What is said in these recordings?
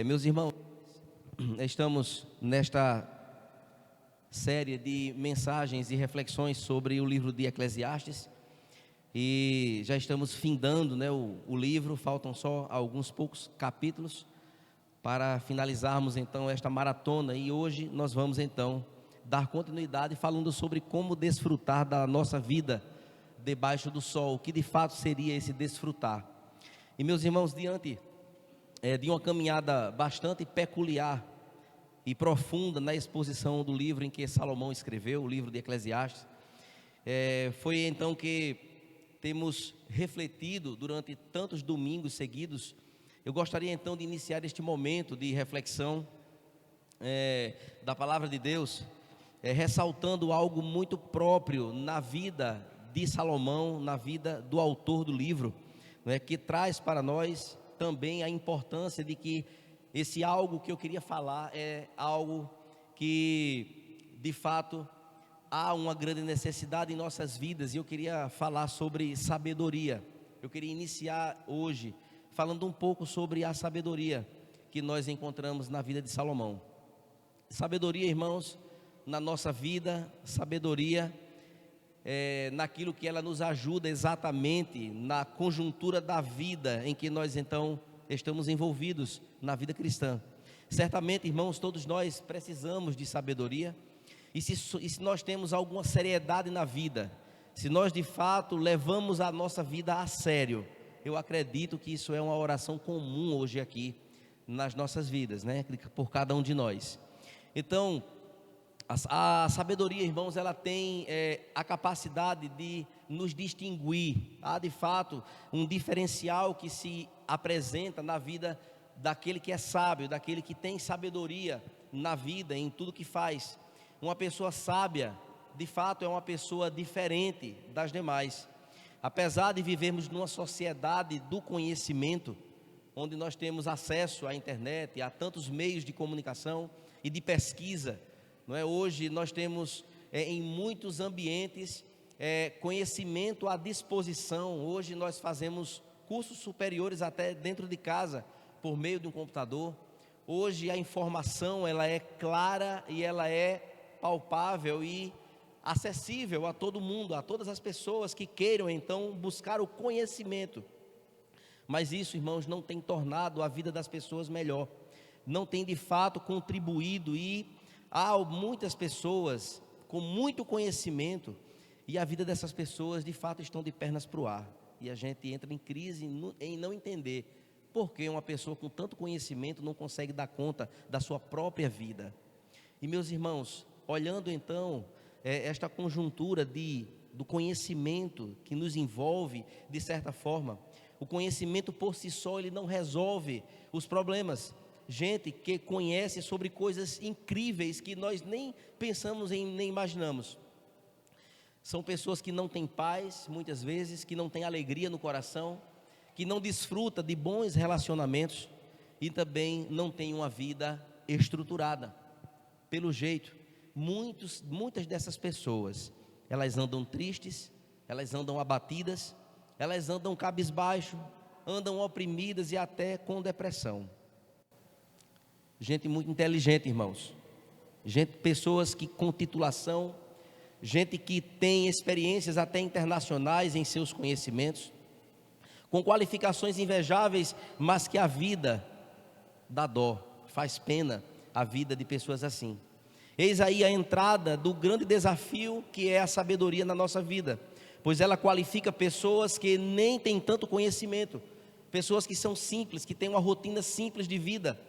Meus irmãos, estamos nesta série de mensagens e reflexões sobre o livro de Eclesiastes e já estamos findando, o livro. Faltam só alguns poucos capítulos para finalizarmos então esta maratona, e hoje nós vamos então dar continuidade falando sobre como desfrutar da nossa vida debaixo do sol, o que de fato seria esse desfrutar. E meus irmãos, diante de uma caminhada bastante peculiar e profunda na exposição do livro em que Salomão escreveu, o livro de Eclesiastes, foi então que temos refletido durante tantos domingos seguidos. Eu gostaria então de iniciar este momento de reflexão da palavra de Deus, ressaltando algo muito próprio na vida de Salomão, na vida do autor do livro, que traz para nós também a importância de que esse algo que eu queria falar é algo que de fato há uma grande necessidade em nossas vidas. E eu queria falar sobre sabedoria. Eu queria iniciar hoje falando um pouco sobre a sabedoria que nós encontramos na vida de Salomão. Sabedoria, irmãos, na nossa vida, sabedoria naquilo que ela nos ajuda exatamente na conjuntura da vida em que nós então estamos envolvidos na vida cristã. Certamente, irmãos, todos nós precisamos de sabedoria, e se nós temos alguma seriedade na vida, se nós de fato levamos a nossa vida a sério, eu acredito que isso é uma oração comum hoje aqui nas nossas vidas, por cada um de nós. Então, a sabedoria, irmãos, ela tem a capacidade de nos distinguir. Há de fato um diferencial que se apresenta na vida daquele que é sábio, daquele que tem sabedoria na vida, em tudo que faz. Uma pessoa sábia, de fato, é uma pessoa diferente das demais. Apesar de vivermos numa sociedade do conhecimento, onde nós temos acesso à internet, a tantos meios de comunicação e de pesquisa, hoje nós temos em muitos ambientes conhecimento à disposição. Hoje nós fazemos cursos superiores até dentro de casa, por meio de um computador. Hoje a informação ela é clara e ela é palpável e acessível a todo mundo, a todas as pessoas que queiram então buscar o conhecimento. Mas isso, irmãos, não tem tornado a vida das pessoas melhor, não tem de fato contribuído, e há muitas pessoas com muito conhecimento e a vida dessas pessoas de fato estão de pernas para o ar, e a gente entra em crise em não entender por que uma pessoa com tanto conhecimento não consegue dar conta da sua própria vida. E meus irmãos, olhando então esta conjuntura do conhecimento que nos envolve, de certa forma, o conhecimento por si só ele não resolve os problemas. Gente que conhece sobre coisas incríveis que nós nem pensamos nem imaginamos. São pessoas que não têm paz, muitas vezes, que não têm alegria no coração, que não desfruta de bons relacionamentos e também não tem uma vida estruturada. Pelo jeito, muitas dessas pessoas, elas andam tristes, elas andam abatidas, elas andam cabisbaixo, andam oprimidas e até com depressão. Gente muito inteligente, irmãos, pessoas que com titulação, gente que tem experiências até internacionais em seus conhecimentos, com qualificações invejáveis, mas que a vida dá dó, faz pena a vida de pessoas assim. Eis aí a entrada do grande desafio que é a sabedoria na nossa vida, pois ela qualifica pessoas que nem têm tanto conhecimento, pessoas que são simples, que têm uma rotina simples de vida,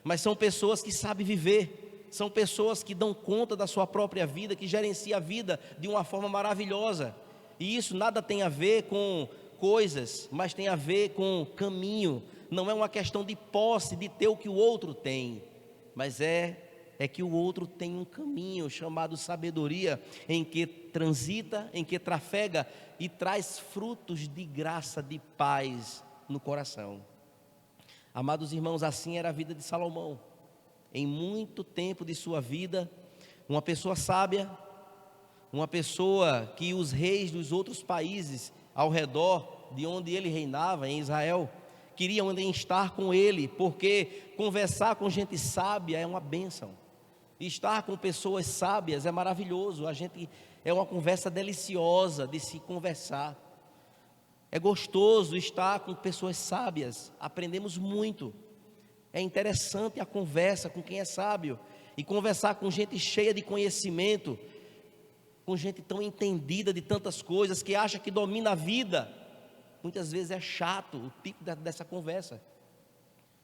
mas são pessoas que sabem viver, são pessoas que dão conta da sua própria vida, que gerenciam a vida de uma forma maravilhosa. E isso nada tem a ver com coisas, mas tem a ver com caminho. Não é uma questão de posse, de ter o que o outro tem, mas é que o outro tem um caminho chamado sabedoria, em que transita, em que trafega e traz frutos de graça, de paz no coração. Amados irmãos, assim era a vida de Salomão. Em muito tempo de sua vida, uma pessoa sábia, uma pessoa que os reis dos outros países ao redor de onde ele reinava, em Israel, queriam estar com ele, porque conversar com gente sábia é uma bênção. Estar com pessoas sábias é maravilhoso. É uma conversa deliciosa de se conversar. É gostoso estar com pessoas sábias, aprendemos muito. É interessante a conversa com quem é sábio, e conversar com gente cheia de conhecimento, com gente tão entendida de tantas coisas, que acha que domina a vida. Muitas vezes é chato o tipo dessa conversa.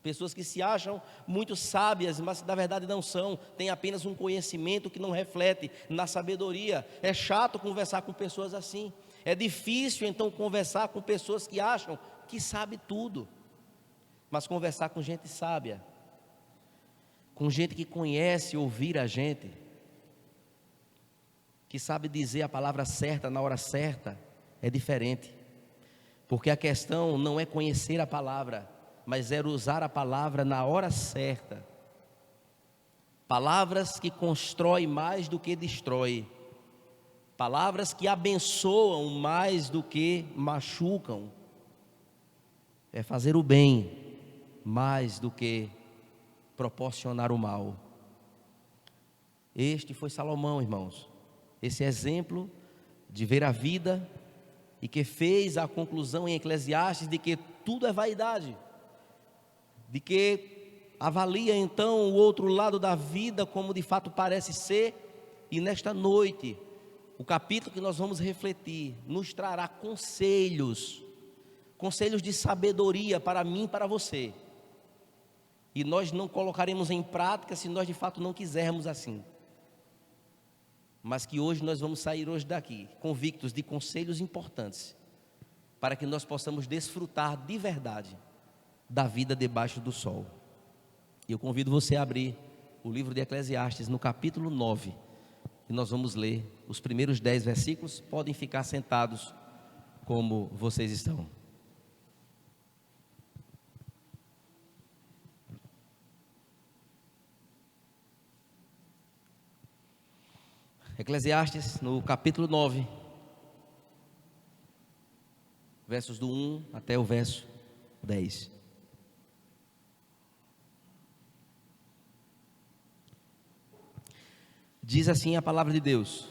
Pessoas que se acham muito sábias, mas na verdade não são, têm apenas um conhecimento que não reflete na sabedoria. É chato conversar com pessoas assim. É difícil então conversar com pessoas que acham que sabe tudo. Mas conversar com gente sábia, com gente que conhece ouvir a gente, que sabe dizer a palavra certa na hora certa, é diferente. Porque a questão não é conhecer a palavra, mas é usar a palavra na hora certa. Palavras que constroem mais do que destrói. Palavras que abençoam mais do que machucam. É fazer o bem mais do que proporcionar o mal. Este foi Salomão, irmãos. Esse exemplo de ver a vida e que fez a conclusão em Eclesiastes de que tudo é vaidade, de que avalia então o outro lado da vida como de fato parece ser. E nesta noite, o capítulo que nós vamos refletir nos trará conselhos de sabedoria para mim e para você. E nós não colocaremos em prática se nós de fato não quisermos assim. Mas que hoje nós vamos sair hoje daqui convictos de conselhos importantes, para que nós possamos desfrutar de verdade da vida debaixo do sol. E eu convido você a abrir o livro de Eclesiastes no capítulo 9, e nós vamos ler os primeiros 10 versículos. Podem ficar sentados como vocês estão. Eclesiastes, no capítulo 9, versos do 1 até o verso 10. Diz assim a palavra de Deus: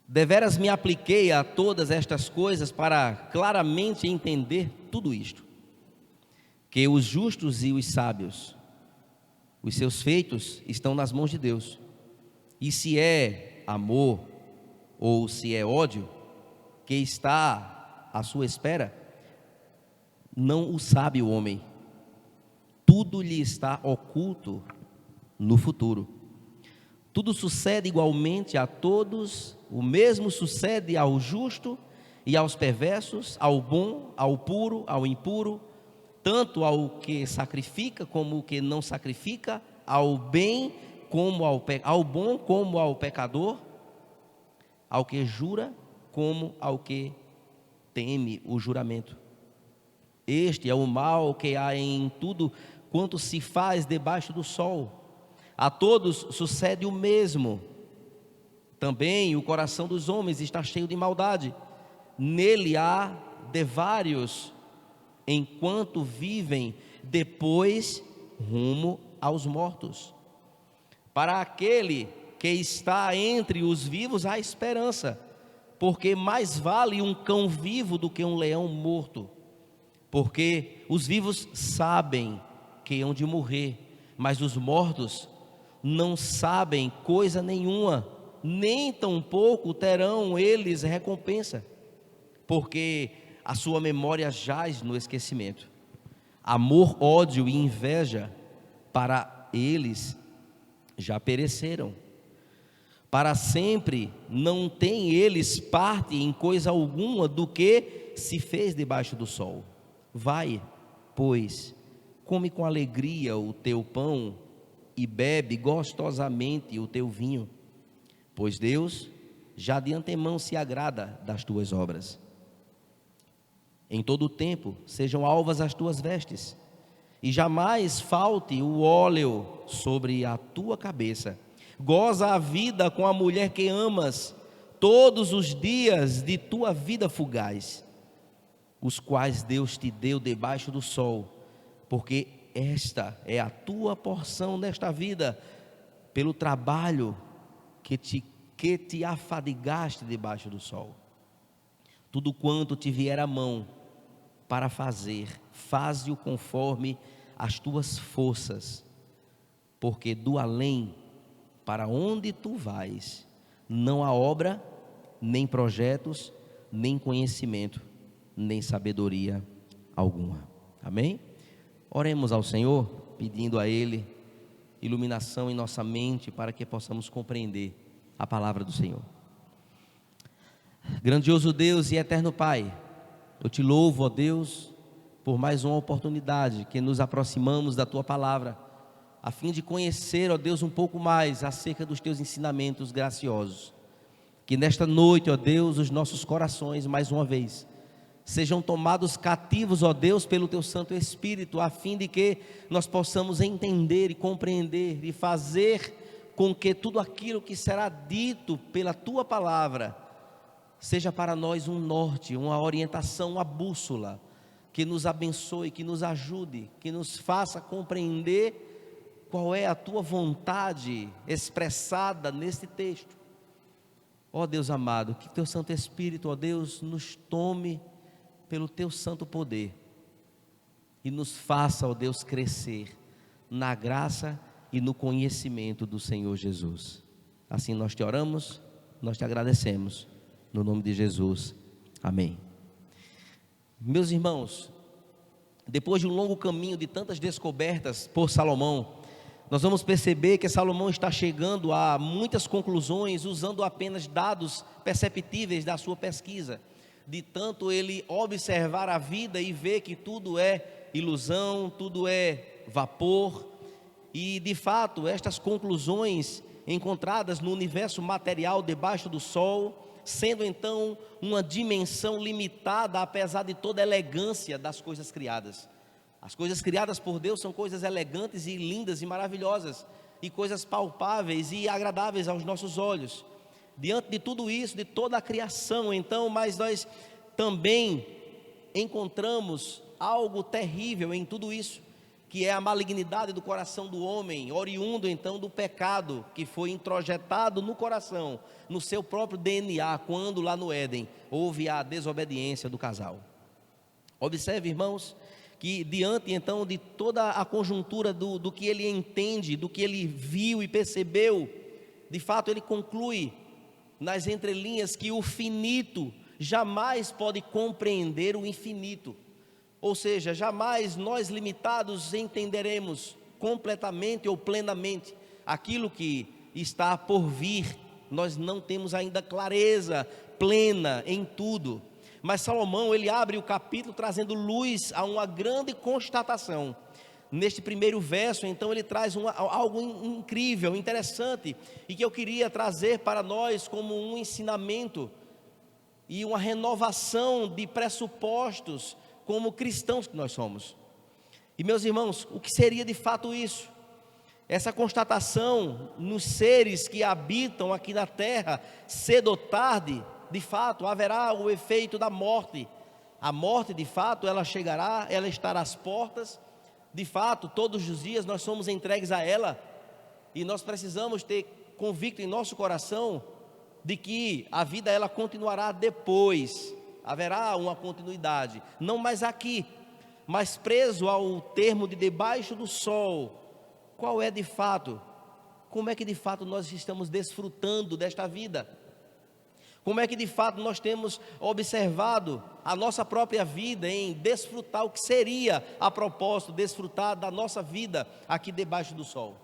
deveras me apliquei a todas estas coisas para claramente entender tudo isto, que os justos e os sábios, os seus feitos estão nas mãos de Deus. E se é amor ou se é ódio que está à sua espera, não o sabe o homem. Tudo lhe está oculto no futuro. Tudo sucede igualmente a todos, o mesmo sucede ao justo e aos perversos, ao bom, ao puro, ao impuro, tanto ao que sacrifica como ao que não sacrifica, ao bem como ao bom como ao pecador, ao que jura como ao que teme o juramento. Este é o mal que há em tudo quanto se faz debaixo do sol. A todos sucede o mesmo. Também o coração dos homens está cheio de maldade. Nele há devários enquanto vivem, depois rumo aos mortos. Para aquele que está entre os vivos há esperança, porque mais vale um cão vivo do que um leão morto. Porque os vivos sabem que hão de morrer, mas os mortos não sabem coisa nenhuma, nem tampouco terão eles recompensa, porque a sua memória jaz no esquecimento. Amor, ódio e inveja para eles já pereceram. Para sempre não têm eles parte em coisa alguma do que se fez debaixo do sol. Vai, pois, come com alegria o teu pão e bebe gostosamente o teu vinho, pois Deus já de antemão se agrada das tuas obras. Em todo o tempo sejam alvas as tuas vestes, e jamais falte o óleo sobre a tua cabeça. Goza a vida com a mulher que amas, todos os dias de tua vida fugaz. os quais Deus te deu debaixo do sol, porque esta é a tua porção nesta vida, pelo trabalho que te afadigaste debaixo do sol. Tudo quanto te vier à mão para fazer, faze-o conforme as tuas forças, porque do além para onde tu vais, não há obra, nem projetos, nem conhecimento, nem sabedoria alguma. Amém? Oremos ao Senhor, pedindo a Ele iluminação em nossa mente, para que possamos compreender a palavra do Senhor. Grandioso Deus e eterno Pai, eu te louvo, ó Deus, por mais uma oportunidade que nos aproximamos da Tua palavra, a fim de conhecer, ó Deus, um pouco mais acerca dos Teus ensinamentos graciosos. Que nesta noite, ó Deus, os nossos corações, mais uma vez, sejam tomados cativos, ó Deus, pelo Teu Santo Espírito, a fim de que nós possamos entender e compreender e fazer com que tudo aquilo que será dito pela Tua palavra seja para nós um norte, uma orientação, uma bússola, que nos abençoe, que nos ajude, que nos faça compreender qual é a Tua vontade expressada neste texto. Ó Deus amado, que Teu Santo Espírito, ó Deus, nos tome pelo Teu santo poder e nos faça, ó Deus, crescer na graça e no conhecimento do Senhor Jesus. Assim nós te oramos, nós te agradecemos, no nome de Jesus, amém. Meus irmãos, depois de um longo caminho de tantas descobertas por Salomão, nós vamos perceber que Salomão está chegando a muitas conclusões usando apenas dados perceptíveis da sua pesquisa, de tanto ele observar a vida e ver que tudo é ilusão, tudo é vapor. E de fato estas conclusões encontradas no universo material debaixo do sol, sendo então uma dimensão limitada, apesar de toda a elegância das coisas criadas. As coisas criadas por Deus são coisas elegantes e lindas e maravilhosas, e coisas palpáveis e agradáveis aos nossos olhos. Diante de tudo isso, de toda a criação, então, mas nós também encontramos algo terrível em tudo isso, que é a malignidade do coração do homem, oriundo então do pecado que foi introjetado no coração, no seu próprio DNA, quando lá no Éden houve a desobediência do casal. Observe, irmãos, que diante então de toda a conjuntura do que ele entende, do que ele viu e percebeu, de fato ele conclui nas entrelinhas que o finito jamais pode compreender o infinito. Ou seja, jamais nós limitados entenderemos completamente ou plenamente aquilo que está por vir. Nós não temos ainda clareza plena em tudo. Mas Salomão, ele abre o capítulo trazendo luz a uma grande constatação. Neste primeiro verso, então, ele traz algo incrível, interessante, e que eu queria trazer para nós como um ensinamento e uma renovação de pressupostos como cristãos que nós somos. E meus irmãos, o que seria de fato isso? Essa constatação nos seres que habitam aqui na terra, cedo ou tarde, de fato, haverá o efeito da morte. A morte, de fato, ela chegará, ela estará às portas. De fato, todos os dias nós somos entregues a ela, e nós precisamos ter convicto em nosso coração de que a vida ela continuará depois. Haverá uma continuidade, não mais aqui, mas preso ao termo de debaixo do sol. Qual é de fato? Como é que de fato nós estamos desfrutando desta vida? Como é que de fato nós temos observado a nossa própria vida em desfrutar o que seria a propósito, desfrutar da nossa vida aqui debaixo do sol?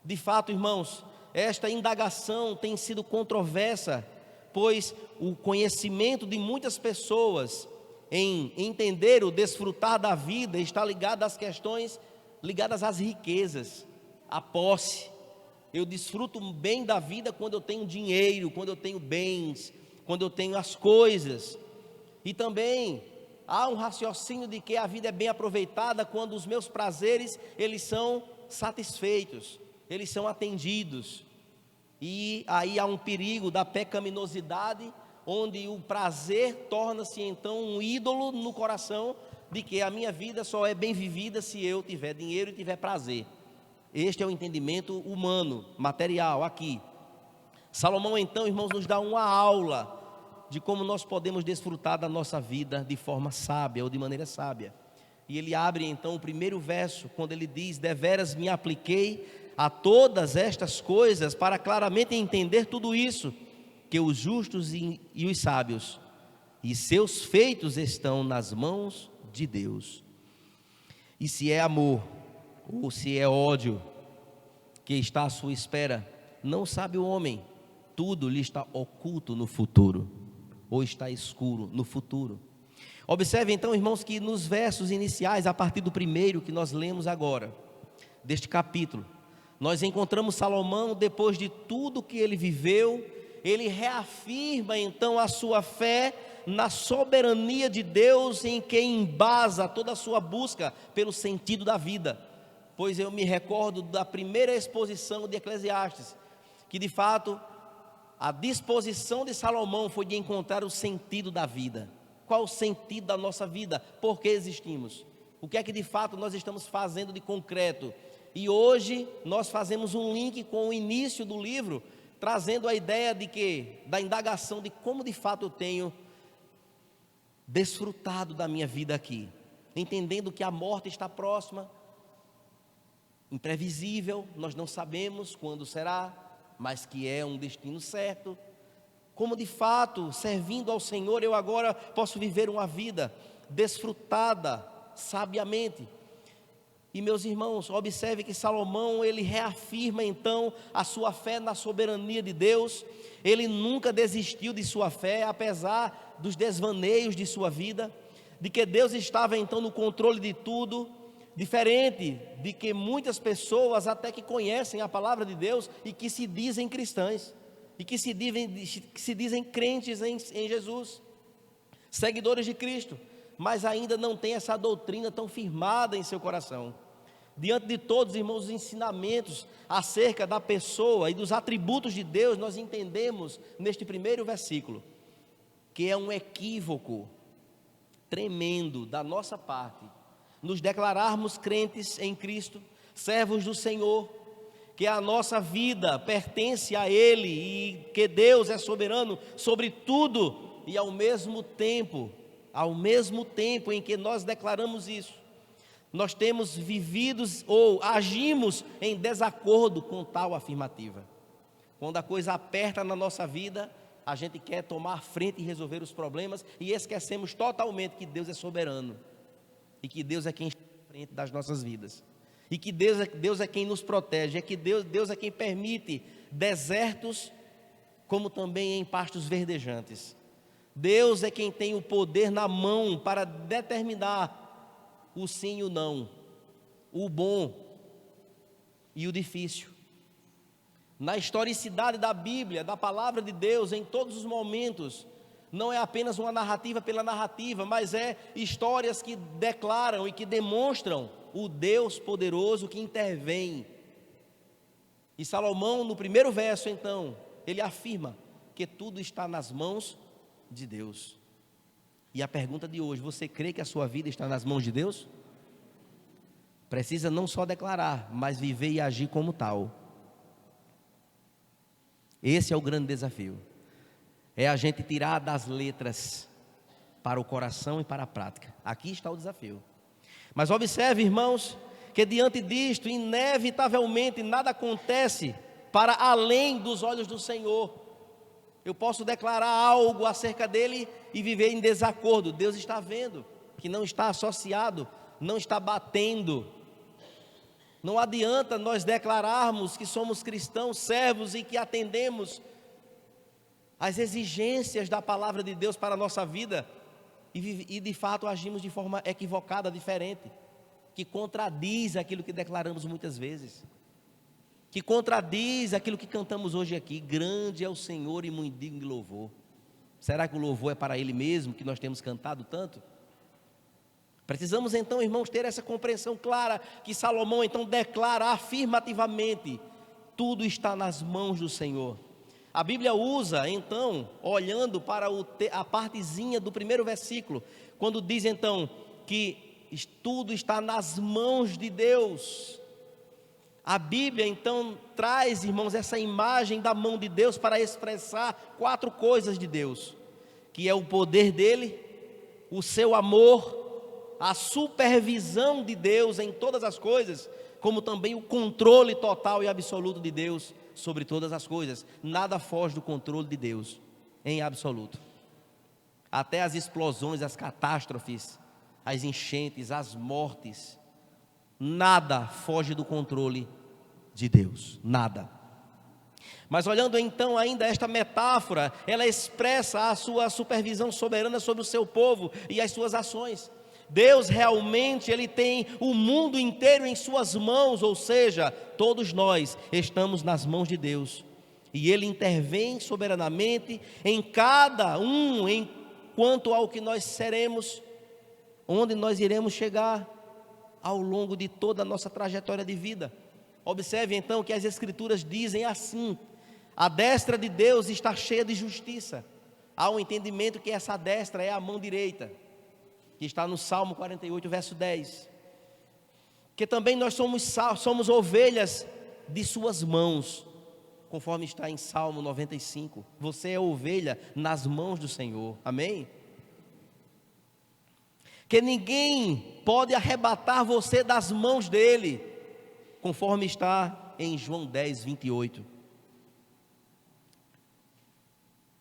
De fato, irmãos, esta indagação tem sido controversa, pois o conhecimento de muitas pessoas em entender o desfrutar da vida está ligado às questões ligadas às riquezas, à posse. Eu desfruto bem da vida quando eu tenho dinheiro, quando eu tenho bens, quando eu tenho as coisas. E também há um raciocínio de que a vida é bem aproveitada quando os meus prazeres, eles são satisfeitos, eles são atendidos. E aí há um perigo da pecaminosidade, onde o prazer torna-se então um ídolo no coração, de que a minha vida só é bem vivida se eu tiver dinheiro e tiver prazer. Este é o entendimento humano, material, aqui. Salomão então, irmãos, nos dá uma aula de como nós podemos desfrutar da nossa vida de forma sábia ou de maneira sábia. E ele abre então o primeiro verso, quando ele diz: deveras me apliquei a todas estas coisas para claramente entender tudo isso, que os justos e os sábios e seus feitos estão nas mãos de Deus. E se é amor ou se é ódio que está à sua espera, não sabe o homem. Tudo lhe está oculto no futuro, ou está escuro no futuro. Observe então, irmãos, que nos versos iniciais, a partir do primeiro que nós lemos agora, deste capítulo, nós encontramos Salomão, depois de tudo que ele viveu, ele reafirma então a sua fé na soberania de Deus, em que embasa toda a sua busca pelo sentido da vida. Pois eu me recordo da primeira exposição de Eclesiastes, que de fato a disposição de Salomão foi de encontrar o sentido da vida. Qual o sentido da nossa vida? Por que existimos? O que é que de fato nós estamos fazendo de concreto? E hoje nós fazemos um link com o início do livro, trazendo a ideia de que, da indagação de como de fato eu tenho desfrutado da minha vida aqui, entendendo que a morte está próxima, imprevisível, nós não sabemos quando será, mas que é um destino certo. Como de fato, servindo ao Senhor, eu agora posso viver uma vida desfrutada sabiamente. E meus irmãos, observe que Salomão, ele reafirma então a sua fé na soberania de Deus. Ele nunca desistiu de sua fé, apesar dos desvaneios de sua vida, de que Deus estava então no controle de tudo, diferente de que muitas pessoas até que conhecem a palavra de Deus e que se dizem cristãs, e que se dizem crentes em Jesus, seguidores de Cristo, mas ainda não tem essa doutrina tão firmada em seu coração. Diante de todos, irmãos, os ensinamentos acerca da pessoa e dos atributos de Deus, nós entendemos neste primeiro versículo que é um equívoco tremendo da nossa parte nos declararmos crentes em Cristo, servos do Senhor, que a nossa vida pertence a Ele e que Deus é soberano sobre tudo, e ao mesmo tempo em que nós declaramos isso, nós temos vivido ou agimos em desacordo com tal afirmativa. Quando a coisa aperta na nossa vida, a gente quer tomar frente e resolver os problemas e esquecemos totalmente que Deus é soberano e que Deus é quem está à frente das nossas vidas, e que Deus é quem nos protege, é que Deus é quem permite desertos como também em pastos verdejantes. Deus é quem tem o poder na mão para determinar o sim e o não, o bom e o difícil. Na historicidade da Bíblia, da palavra de Deus, em todos os momentos, não é apenas uma narrativa pela narrativa, mas é histórias que declaram e que demonstram o Deus poderoso que intervém. E Salomão, no primeiro verso então, ele afirma que tudo está nas mãos de Deus. E a pergunta de hoje: você crê que a sua vida está nas mãos de Deus? Precisa não só declarar, mas viver e agir como tal. Esse é o grande desafio. É a gente tirar das letras para o coração e para a prática. Aqui está o desafio. Mas observe, irmãos, que diante disto, inevitavelmente, nada acontece para além dos olhos do Senhor. Eu posso declarar algo acerca dele e viver em desacordo. Deus está vendo que não está associado, não está batendo. Não adianta nós declararmos que somos cristãos, servos e que atendemos às exigências da palavra de Deus para a nossa vida e de fato agimos de forma equivocada, diferente, que contradiz aquilo que declaramos muitas vezes, que contradiz aquilo que cantamos hoje aqui: grande é o Senhor e muito digno de louvor. Será que o louvor é para Ele mesmo, que nós temos cantado tanto? Precisamos então, irmãos, ter essa compreensão clara, que Salomão então declara afirmativamente: tudo está nas mãos do Senhor. A Bíblia usa, então, olhando para a partezinha do primeiro versículo, quando diz então que tudo está nas mãos de Deus. A Bíblia então traz, irmãos, essa imagem da mão de Deus para expressar 4 coisas de Deus, que é o poder dele, o seu amor, a supervisão de Deus em todas as coisas, como também o controle total e absoluto de Deus sobre todas as coisas. Nada foge do controle de Deus, em absoluto. Até as explosões, as catástrofes, as enchentes, as mortes, nada foge do controle de Deus, nada. Mas olhando então ainda esta metáfora, ela expressa a sua supervisão soberana sobre o seu povo e as suas ações. Deus realmente, Ele tem o mundo inteiro em suas mãos, ou seja, todos nós estamos nas mãos de Deus. E Ele intervém soberanamente em cada um, em quanto ao que nós seremos, onde nós iremos chegar ao longo de toda a nossa trajetória de vida. Observe então que as Escrituras dizem assim: a destra de Deus está cheia de justiça. Há um entendimento que essa destra é a mão direita, que está no Salmo 48, verso 10. Que também nós somos ovelhas de suas mãos, conforme está em Salmo 95. Você é ovelha nas mãos do Senhor, amém? Que ninguém pode arrebatar você das mãos dele, conforme está em João 10, 28.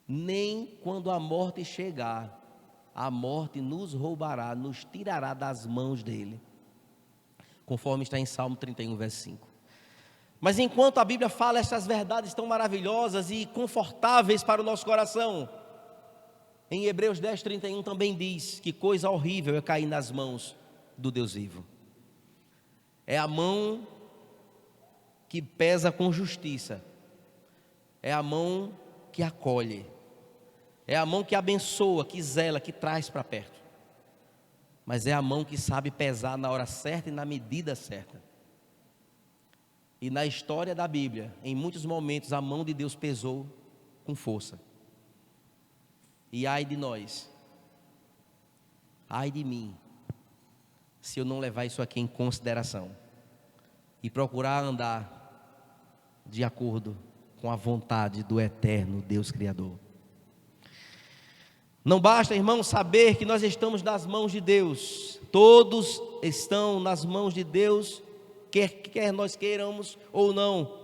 Nem quando a morte chegar, a morte nos roubará, nos tirará das mãos dele, conforme está em Salmo 31, verso 5. Mas enquanto a Bíblia fala essas verdades tão maravilhosas e confortáveis para o nosso coração, em Hebreus 10, 31 também diz que coisa horrível é cair nas mãos do Deus vivo. É a mão que pesa com justiça, é a mão que acolhe, é a mão que abençoa, que zela, que traz para perto. Mas é a mão que sabe pesar na hora certa e na medida certa. E na história da Bíblia, em muitos momentos, a mão de Deus pesou com força. E ai de nós, ai de mim, se eu não levar isso aqui em consideração e procurar andar de acordo com a vontade do eterno Deus Criador. Não basta, irmãos, saber que nós estamos nas mãos de Deus. Todos estão nas mãos de Deus, quer nós queiramos ou não.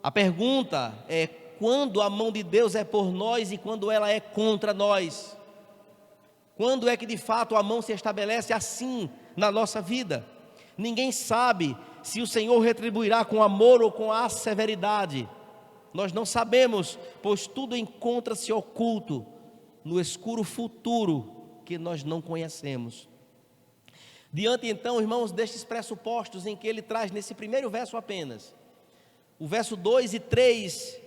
A pergunta é: quando a mão de Deus é por nós e quando ela é contra nós? Quando é que de fato a mão se estabelece assim na nossa vida? Ninguém sabe se o Senhor retribuirá com amor ou com a severidade. Nós não sabemos, pois tudo encontra-se oculto no escuro futuro que nós não conhecemos. Diante então, irmãos, destes pressupostos em que ele traz nesse primeiro verso apenas, o verso 2 e 3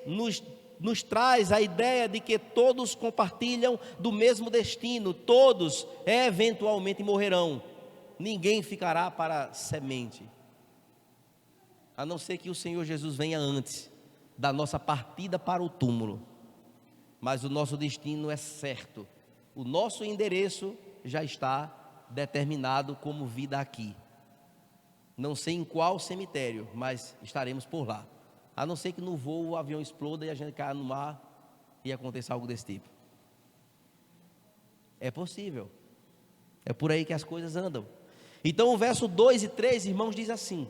nos traz a ideia de que todos compartilham do mesmo destino, todos eventualmente morrerão, ninguém ficará para semente, a não ser que o Senhor Jesus venha antes da nossa partida para o túmulo. Mas o nosso destino é certo, o nosso endereço já está determinado como vida aqui. Não sei em qual cemitério, mas estaremos por lá. A não ser que no voo o avião exploda e a gente caia no mar e aconteça algo desse tipo. É possível. É por aí que as coisas andam. Então o verso 2 e 3, irmãos, diz assim: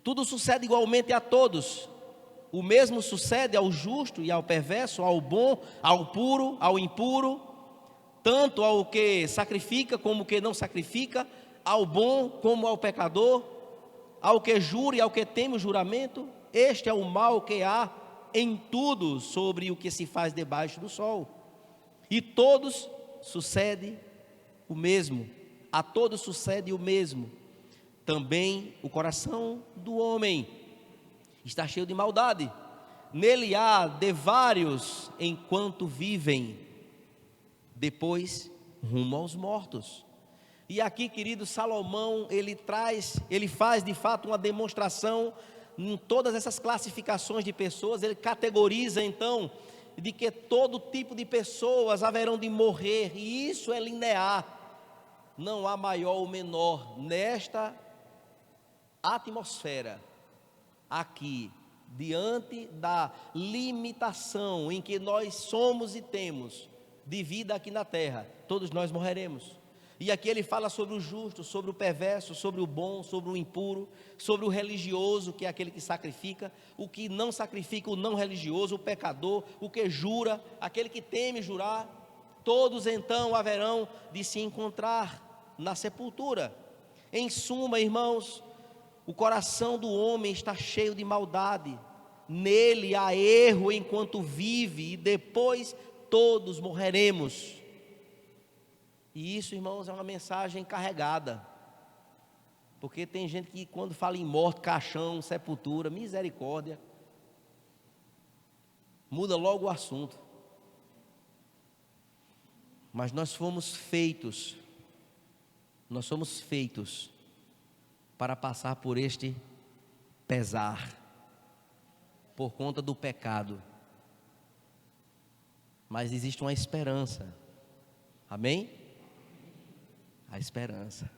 tudo sucede igualmente a todos. O mesmo sucede ao justo e ao perverso, ao bom, ao puro, ao impuro, tanto ao que sacrifica como ao que não sacrifica, ao bom como ao pecador, ao que jura e ao que teme o juramento. Este é o mal que há em tudo sobre o que se faz debaixo do sol. E todos sucede o mesmo, a todos sucede o mesmo. Também o coração do homem está cheio de maldade, nele há de vários enquanto vivem, depois rumo aos mortos. E aqui, querido, Salomão, ele faz de fato uma demonstração em todas essas classificações de pessoas, ele categoriza então de que todo tipo de pessoas haverão de morrer, e isso é linear, não há maior ou menor nesta atmosfera aqui, diante da limitação em que nós somos e temos de vida aqui na terra, todos nós morreremos. E aqui ele fala sobre o justo, sobre o perverso, sobre o bom, sobre o impuro, sobre o religioso, que é aquele que sacrifica, o que não sacrifica, o não religioso, o pecador, o que jura, aquele que teme jurar. Todos então haverão de se encontrar na sepultura. Em suma, irmãos, o coração do homem está cheio de maldade, nele há erro enquanto vive, e depois todos morreremos. E isso, irmãos, é uma mensagem carregada, porque tem gente que quando fala em morte, caixão, sepultura, misericórdia, muda logo o assunto. Mas nós somos feitos para passar por este pesar, por conta do pecado. Mas existe uma esperança, amém? A esperança,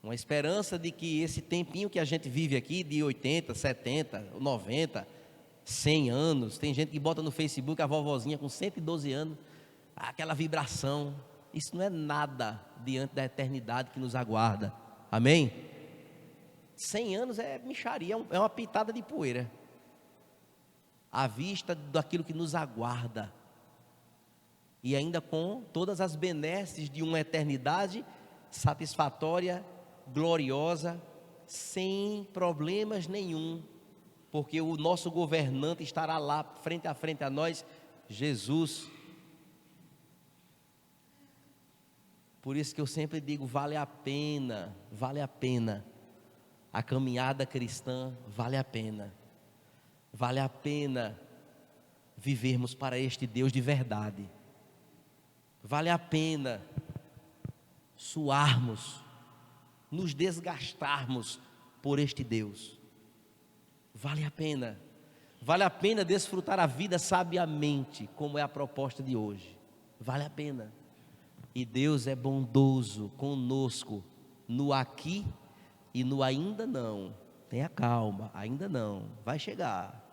uma esperança de que esse tempinho que a gente vive aqui, de 80, 70, 90, 100 anos, tem gente que bota no Facebook a vovozinha com 112 anos, aquela vibração, isso não é nada diante da eternidade que nos aguarda, amém? 100 anos é mixaria, é uma pitada de poeira, à vista daquilo que nos aguarda, e ainda com todas as benesses de uma eternidade satisfatória, gloriosa, sem problemas nenhum, porque o nosso governante estará lá frente a frente a nós, Jesus. Por isso que eu sempre digo, vale a pena, a caminhada cristã vale a pena vivermos para este Deus de verdade. Vale a pena suarmos, nos desgastarmos por este Deus. Vale a pena desfrutar a vida sabiamente, como é a proposta de hoje. Vale a pena. E Deus é bondoso conosco no aqui e no ainda não. Tenha calma, ainda não, vai chegar.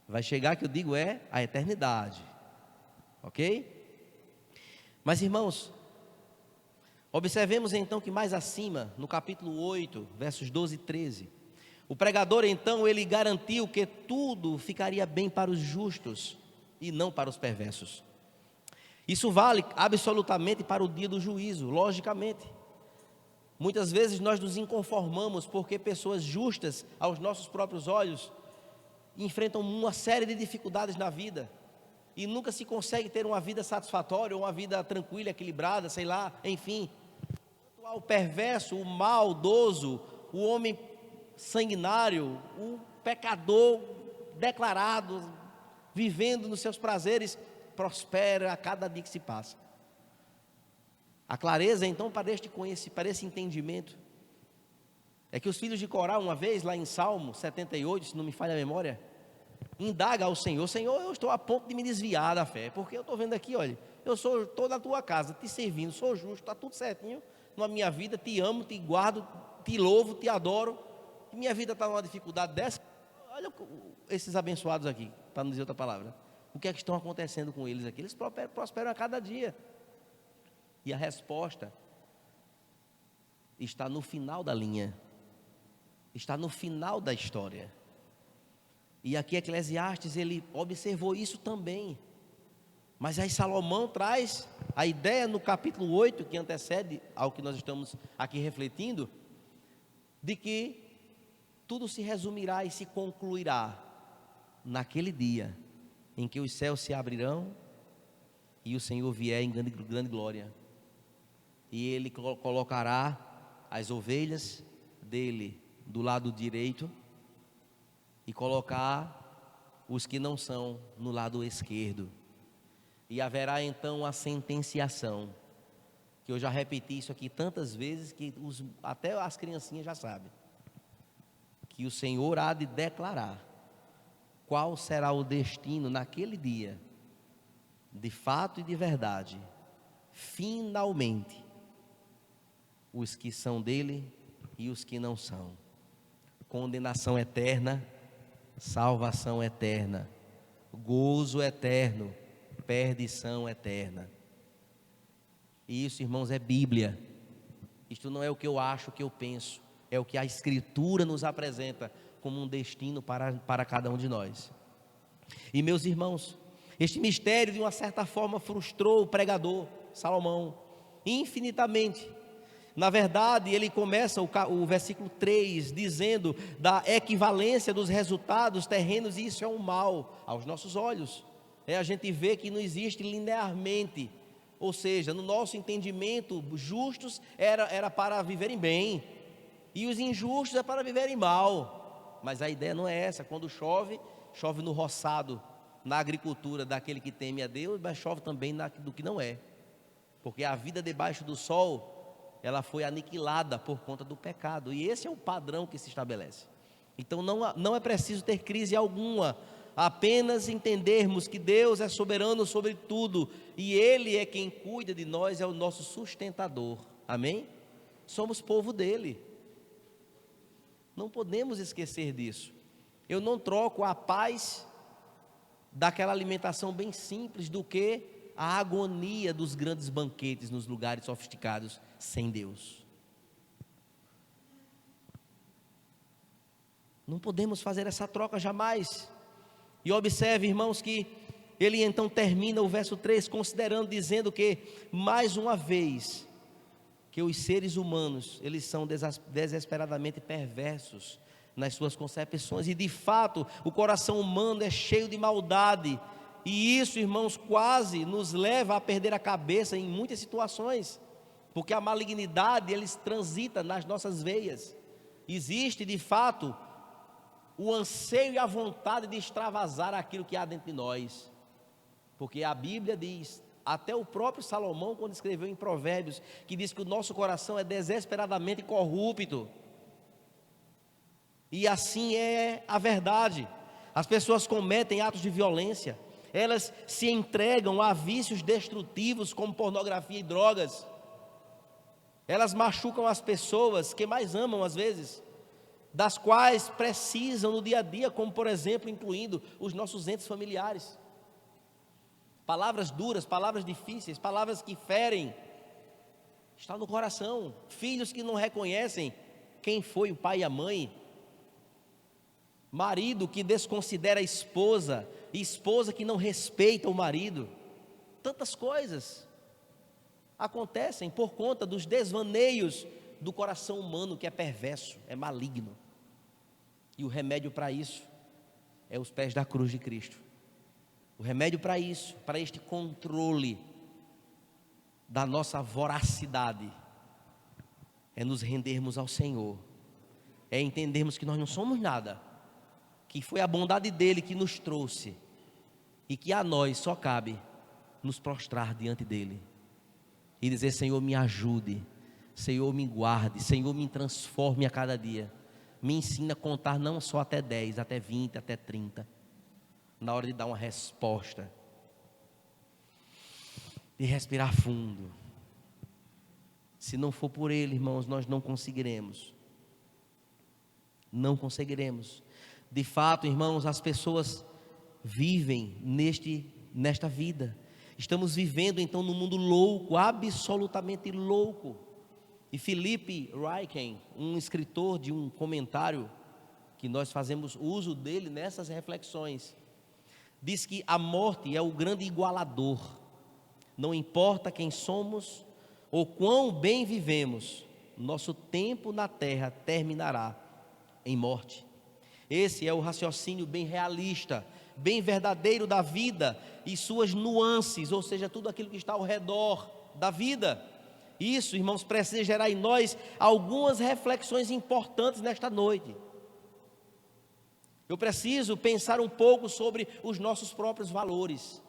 Vai chegar, que eu digo é a eternidade. Ok? Mas, irmãos, observemos então que mais acima, no capítulo 8, versos 12 e 13, o pregador então, ele garantiu que tudo ficaria bem para os justos e não para os perversos. Isso vale absolutamente para o dia do juízo, logicamente. Muitas vezes nós nos inconformamos porque pessoas justas aos nossos próprios olhos enfrentam uma série de dificuldades na vida e nunca se consegue ter uma vida satisfatória, uma vida tranquila, equilibrada, sei lá, enfim. O perverso, o maldoso, o homem sanguinário, o pecador declarado, vivendo nos seus prazeres, prospera a cada dia que se passa. A clareza então para esse entendimento é que os filhos de Corá, uma vez lá em Salmo 78, se não me falha a memória, indaga ao Senhor: Senhor, eu estou a ponto de me desviar da fé, porque eu estou vendo aqui, olha, estou na tua casa, te servindo, sou justo, está tudo certinho na minha vida, te amo, te guardo, te louvo, te adoro, e minha vida está numa dificuldade dessa. Olha esses abençoados aqui, para não dizer outra palavra, o que é que estão acontecendo com eles aqui? Eles prosperam a cada dia, e a resposta está no final da linha, está no final da história. E aqui Eclesiastes, ele observou isso também. Mas aí Salomão traz a ideia no capítulo 8, que antecede ao que nós estamos aqui refletindo, de que tudo se resumirá e se concluirá naquele dia em que os céus se abrirão e o Senhor vier em grande glória. E Ele colocará as ovelhas dele do lado direito e colocar os que não são no lado esquerdo. E haverá então a sentenciação, que eu já repeti isso aqui tantas vezes que até as criancinhas já sabem, que que o Senhor há de declarar qual será o destino naquele dia, de fato e de verdade, finalmente, os que são dele e os que não são. Condenação eterna, salvação eterna, gozo eterno, perdição eterna. E isso, irmãos, é Bíblia. Isto não é o que eu acho, o que eu penso, é o que a Escritura nos apresenta como um destino para cada um de nós. E meus irmãos, este mistério de uma certa forma frustrou o pregador Salomão infinitamente. Na verdade, ele começa o versículo 3 dizendo da equivalência dos resultados terrenos, e isso é um mal aos nossos olhos. A gente vê que não existe linearmente, ou seja, no nosso entendimento, justos era para viverem bem, e os injustos é para viverem mal. Mas a ideia não é essa. Quando chove, chove no roçado, na agricultura daquele que teme a Deus, mas chove também do que não é, porque a vida debaixo do sol, ela foi aniquilada por conta do pecado, e esse é o padrão que se estabelece. Então não é preciso ter crise alguma, apenas entendermos que Deus é soberano sobre tudo, e Ele é quem cuida de nós, é o nosso sustentador, amém? Somos povo dEle, não podemos esquecer disso. Eu não troco a paz daquela alimentação bem simples do que a agonia dos grandes banquetes nos lugares sofisticados sem Deus. Não podemos fazer essa troca jamais. E observe, irmãos, que ele então termina o verso 3 considerando, dizendo que mais uma vez que os seres humanos, eles são desesperadamente perversos nas suas concepções, e de fato o coração humano é cheio de maldade, e isso, irmãos, quase nos leva a perder a cabeça em muitas situações, porque a malignidade, eles transita nas nossas veias. Existe de fato o anseio e a vontade de extravasar aquilo que há dentro de nós, porque a Bíblia diz, até o próprio Salomão, quando escreveu em Provérbios, que diz que o nosso coração é desesperadamente corrupto. E assim é a verdade. As pessoas cometem atos de violência, elas se entregam a vícios destrutivos como pornografia e drogas. Elas machucam as pessoas que mais amam às vezes, das quais precisam no dia a dia, como por exemplo, incluindo os nossos entes familiares. Palavras duras, palavras difíceis, palavras que ferem, está no coração. Filhos que não reconhecem quem foi o pai e a mãe, marido que desconsidera a esposa, e esposa que não respeita o marido. Tantas coisas acontecem por conta dos desvaneios do coração humano, que é perverso, é maligno. E o remédio para isso é os pés da cruz de Cristo. O remédio para isso, para este controle da nossa voracidade, é nos rendermos ao Senhor, é entendermos que nós não somos nada, que foi a bondade dEle que nos trouxe, e que a nós só cabe nos prostrar diante dEle, e dizer: Senhor, me ajude, Senhor, me guarde, Senhor, me transforme a cada dia, me ensina a contar não só até 10, até 20, até 30, na hora de dar uma resposta, de respirar fundo. Se não for por Ele, irmãos, nós não conseguiremos. Não conseguiremos. De fato, irmãos, as pessoas vivem nesta vida. Estamos vivendo então num mundo louco, absolutamente louco. E Philip Ryken, um escritor de um comentário, que nós fazemos uso dele nessas reflexões, diz que a morte é o grande igualador. Não importa quem somos ou quão bem vivemos, nosso tempo na terra terminará em morte. Esse é o raciocínio bem realista, bem verdadeiro da vida e suas nuances, ou seja, tudo aquilo que está ao redor da vida. Isso, irmãos, precisa gerar em nós algumas reflexões importantes nesta noite. Eu preciso pensar um pouco sobre os nossos próprios valores.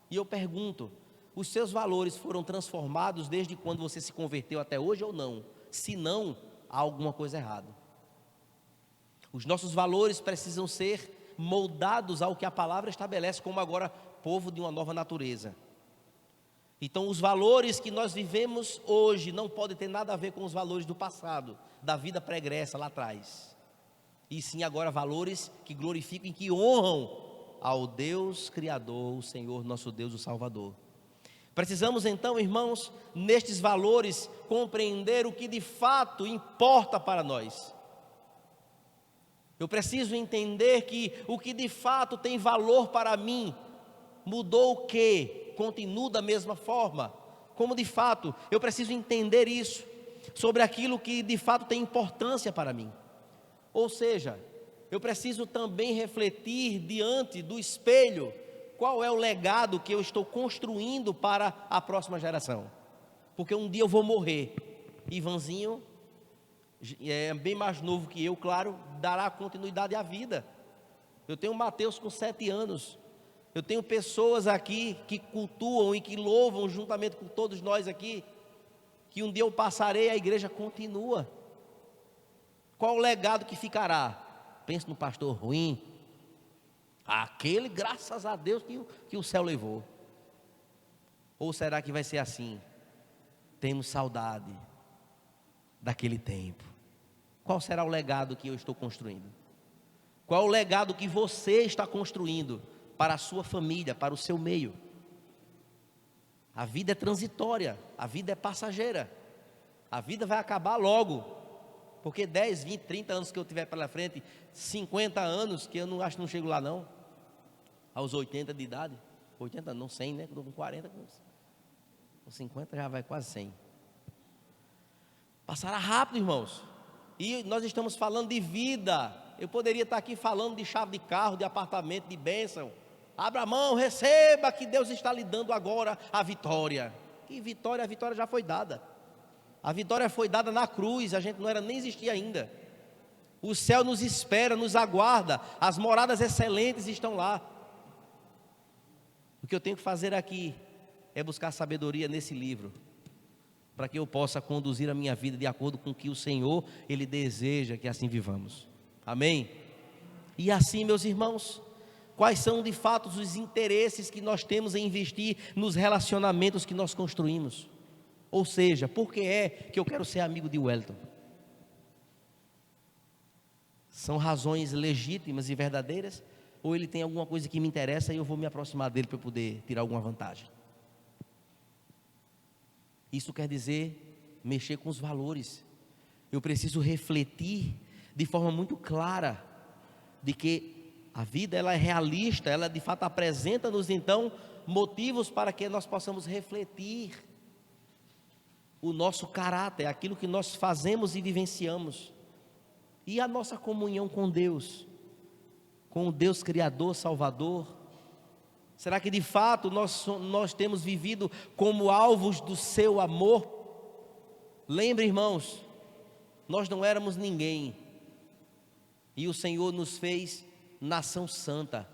E eu pergunto: os seus valores foram transformados desde quando você se converteu até hoje ou não? Se não, há alguma coisa errada. Os nossos valores precisam ser moldados ao que a palavra estabelece como agora povo de uma nova natureza. Então os valores que nós vivemos hoje não podem ter nada a ver com os valores do passado, da vida pregressa lá atrás. E sim agora valores que glorificam e que honram ao Deus Criador, o Senhor nosso Deus, o Salvador. Precisamos então, irmãos, nestes valores, compreender o que de fato importa para nós. Eu preciso entender que o que de fato tem valor para mim, mudou o quê? Continua da mesma forma. Como de fato, eu preciso entender isso, sobre aquilo que de fato tem importância para mim. Ou seja, eu preciso também refletir diante do espelho, qual é o legado que eu estou construindo para a próxima geração. Porque um dia eu vou morrer. Ivanzinho, é bem mais novo que eu, claro, dará continuidade à vida. Eu tenho Mateus com 7 anos. Eu tenho pessoas aqui que cultuam e que louvam juntamente com todos nós aqui, que um dia eu passarei e a igreja continua. Qual o legado que ficará? Pense no pastor ruim, aquele, graças a Deus, que o céu levou. Ou será que vai ser assim? Temos saudade daquele tempo. Qual será o legado que eu estou construindo? Qual o legado que você está construindo para a sua família, para o seu meio? A vida é transitória, a vida é passageira, a vida vai acabar logo. Porque 10, 20, 30 anos que eu tiver pela frente, 50 anos, que eu não acho que não chego lá não, aos 80 de idade, 80 não, 100, né, com 40, com 50 já vai quase 100. Passará rápido, irmãos, e nós estamos falando de vida. Eu poderia estar aqui falando de chave de carro, de apartamento, de bênção. Abra a mão, receba que Deus está lhe dando agora a vitória. Que vitória? A vitória já foi dada. A vitória foi dada na cruz, a gente não era nem existia ainda. O céu nos espera, nos aguarda, as moradas excelentes estão lá. O que eu tenho que fazer aqui é buscar sabedoria nesse livro, para que eu possa conduzir a minha vida de acordo com o que o Senhor, Ele deseja que assim vivamos. Amém? E assim, meus irmãos, quais são de fato os interesses que nós temos em investir nos relacionamentos que nós construímos? Ou seja, por que é que eu quero ser amigo de Wellington? São razões legítimas e verdadeiras? Ou ele tem alguma coisa que me interessa e eu vou me aproximar dele para eu poder tirar alguma vantagem? Isso quer dizer mexer com os valores. Eu preciso refletir de forma muito clara de que a vida ela é realista, ela de fato apresenta-nos então motivos para que nós possamos refletir o nosso caráter, aquilo que nós fazemos e vivenciamos, e a nossa comunhão com Deus, com o Deus Criador, Salvador. Será que de fato nós temos vivido como alvos do seu amor? Lembre, irmãos, nós não éramos ninguém, e o Senhor nos fez nação santa,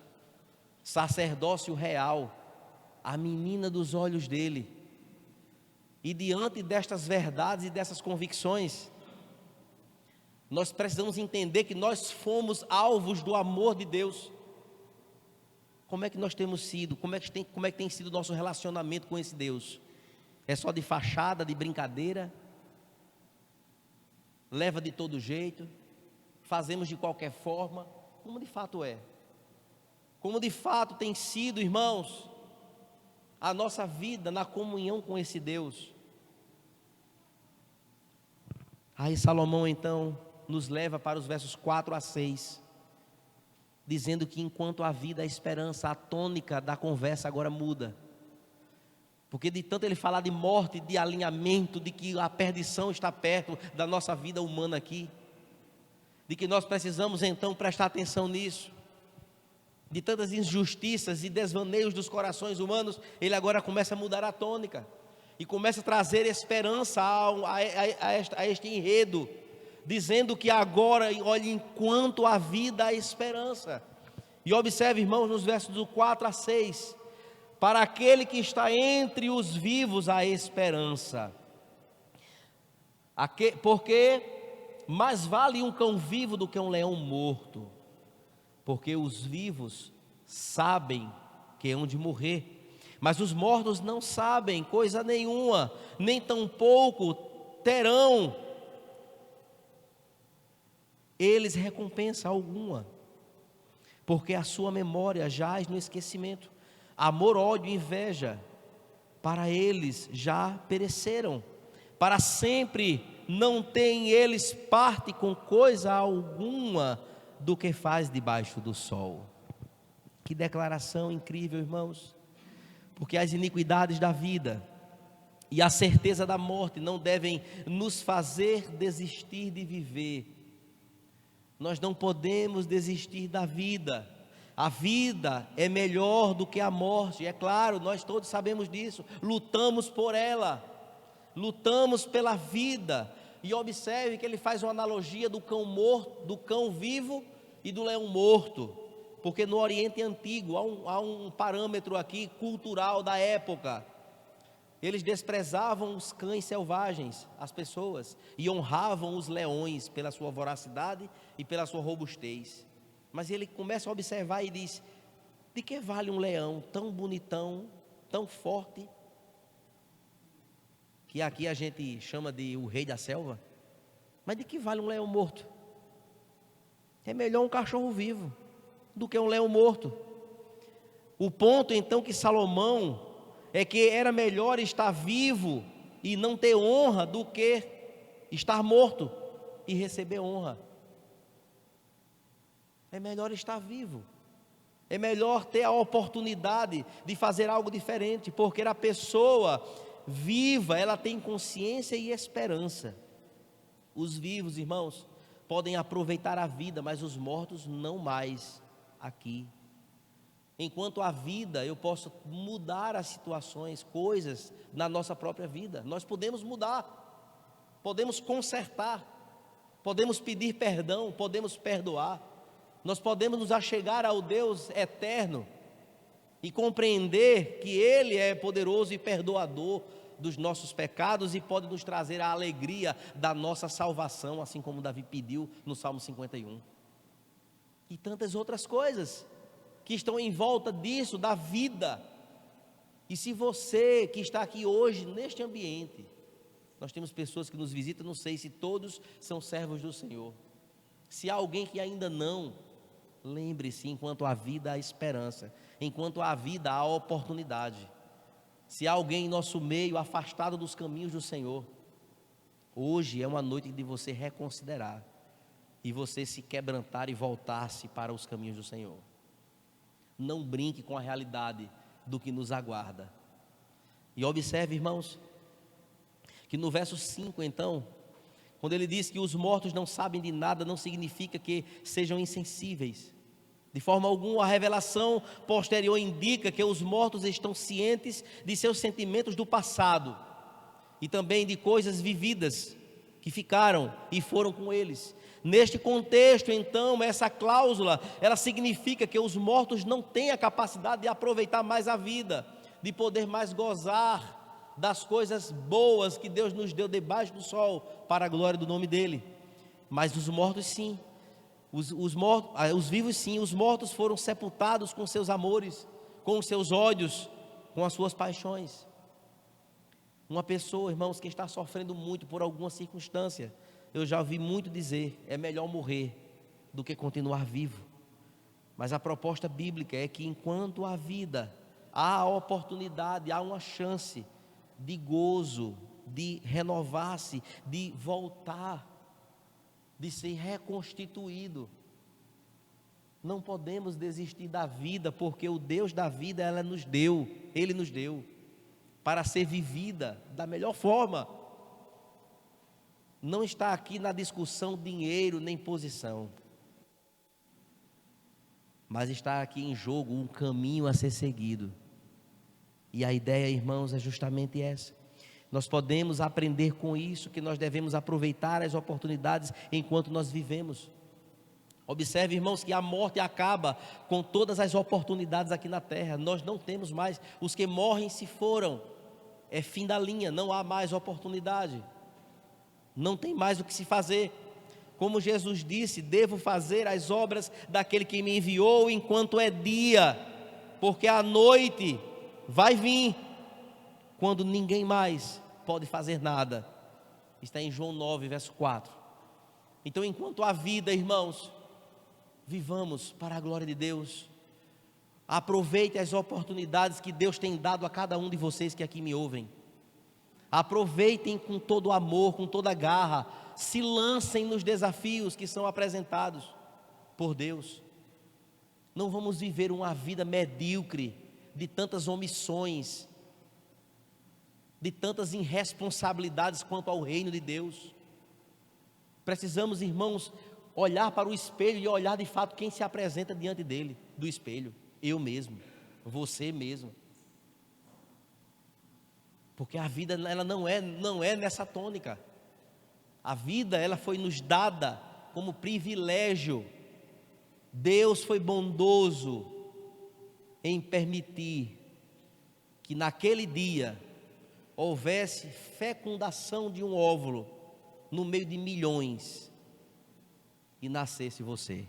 sacerdócio real, a menina dos olhos dele. E diante destas verdades e dessas convicções, nós precisamos entender que nós fomos alvos do amor de Deus. Como é que nós temos sido? Como é que tem sido o nosso relacionamento com esse Deus? É só de fachada, de brincadeira? Leva de todo jeito? Fazemos de qualquer forma? Como de fato é? Como de fato tem sido, irmãos, a nossa vida na comunhão com esse Deus? Aí Salomão então nos leva para os versos 4 a 6, dizendo que enquanto a vida, a esperança, a tônica da conversa agora muda. Porque de tanto ele falar de morte, de alinhamento, de que a perdição está perto da nossa vida humana aqui, de que nós precisamos então prestar atenção nisso, de tantas injustiças e desvaneios dos corações humanos, ele agora começa a mudar a tônica, e começa a trazer esperança a este enredo, dizendo que agora, olha, enquanto a vida, a esperança. E observe, irmãos, nos versos do 4 a 6, para aquele que está entre os vivos a esperança, porque mais vale um cão vivo do que um leão morto, porque os vivos sabem que hão de morrer, mas os mortos não sabem coisa nenhuma, nem tampouco terão eles recompensa alguma, porque a sua memória jaz no esquecimento. Amor, ódio e inveja, para eles já pereceram, para sempre não têm eles parte com coisa alguma do que faz debaixo do sol. Que declaração incrível, irmãos, porque as iniquidades da vida e a certeza da morte não devem nos fazer desistir de viver. Nós não podemos desistir da vida. A vida é melhor do que a morte, é claro, nós todos sabemos disso, lutamos por ela, lutamos pela vida. E observe que ele faz uma analogia do cão morto, do cão vivo e do leão morto, porque no Oriente Antigo há um parâmetro aqui cultural da época. Eles desprezavam os cães selvagens, as pessoas, e honravam os leões pela sua voracidade e pela sua robustez. Mas ele começa a observar e diz: de que vale um leão tão bonitão, tão forte, que aqui a gente chama de o rei da selva? Mas de que vale um leão morto? É melhor um cachorro vivo do que um leão morto. O ponto então que Salomão é que era melhor estar vivo e não ter honra do que estar morto e receber honra. É melhor estar vivo, é melhor ter a oportunidade de fazer algo diferente, porque a pessoa viva, ela tem consciência e esperança. Os vivos, irmãos, podem aproveitar a vida, mas os mortos não mais aqui. Enquanto a vida, eu posso mudar as situações, coisas na nossa própria vida. Nós podemos mudar, podemos consertar, podemos pedir perdão, podemos perdoar. Nós podemos nos achegar ao Deus eterno e compreender que Ele é poderoso e perdoador dos nossos pecados e pode nos trazer a alegria da nossa salvação, assim como Davi pediu no Salmo 51. E tantas outras coisas que estão em volta disso, da vida. E se você que está aqui hoje, neste ambiente, nós temos pessoas que nos visitam, não sei se todos são servos do Senhor. Se há alguém que ainda não, lembre-se, enquanto há vida há esperança, enquanto há vida há oportunidade. Se há alguém em nosso meio afastado dos caminhos do Senhor, hoje é uma noite de você reconsiderar e você se quebrantar e voltar-se para os caminhos do Senhor. Não brinque com a realidade do que nos aguarda. E observe, irmãos, que no verso 5 então, quando ele diz que os mortos não sabem de nada, não significa que sejam insensíveis. De forma alguma, a revelação posterior indica que os mortos estão cientes de seus sentimentos do passado e também de coisas vividas que ficaram e foram com eles. Neste contexto, então, essa cláusula, ela significa que os mortos não têm a capacidade de aproveitar mais a vida, de poder mais gozar das coisas boas que Deus nos deu debaixo do sol, para a glória do nome dEle. Mas os mortos sim, os vivos sim, os mortos foram sepultados com seus amores, com os seus ódios, com as suas paixões. Uma pessoa, irmãos, que está sofrendo muito por alguma circunstância, eu já ouvi muito dizer, é melhor morrer do que continuar vivo. Mas a proposta bíblica é que enquanto há vida, há a oportunidade, há uma chance de gozo, de renovar-se, de voltar, de ser reconstituído. Não podemos desistir da vida, porque o Deus da vida, Ele nos deu, para ser vivida da melhor forma. Não está aqui na discussão dinheiro nem posição, mas está aqui em jogo um caminho a ser seguido. E a ideia, irmãos, é justamente essa. Nós podemos aprender com isso, que nós devemos aproveitar as oportunidades enquanto nós vivemos. Observe, irmãos, que a morte acaba com todas as oportunidades aqui na terra. Nós não temos mais, os que morrem se foram, é fim da linha, não há mais oportunidade. Não tem mais o que se fazer. Como Jesus disse, devo fazer as obras daquele que me enviou enquanto é dia, porque a noite vai vir, quando ninguém mais pode fazer nada. Está em João 9, verso 4. Então, enquanto há vida, irmãos, vivamos para a glória de Deus. Aproveite as oportunidades que Deus tem dado a cada um de vocês que aqui me ouvem. Aproveitem com todo amor, com toda garra. Se lancem nos desafios que são apresentados por Deus. Não vamos viver uma vida medíocre, de tantas omissões, de tantas irresponsabilidades quanto ao reino de Deus. Precisamos, irmãos, olhar para o espelho e olhar de fato quem se apresenta diante dele, do espelho. Eu mesmo, você mesmo. Porque a vida, ela não é nessa tônica. A vida, ela foi nos dada como privilégio. Deus foi bondoso em permitir que naquele dia houvesse fecundação de um óvulo no meio de milhões e nascesse você,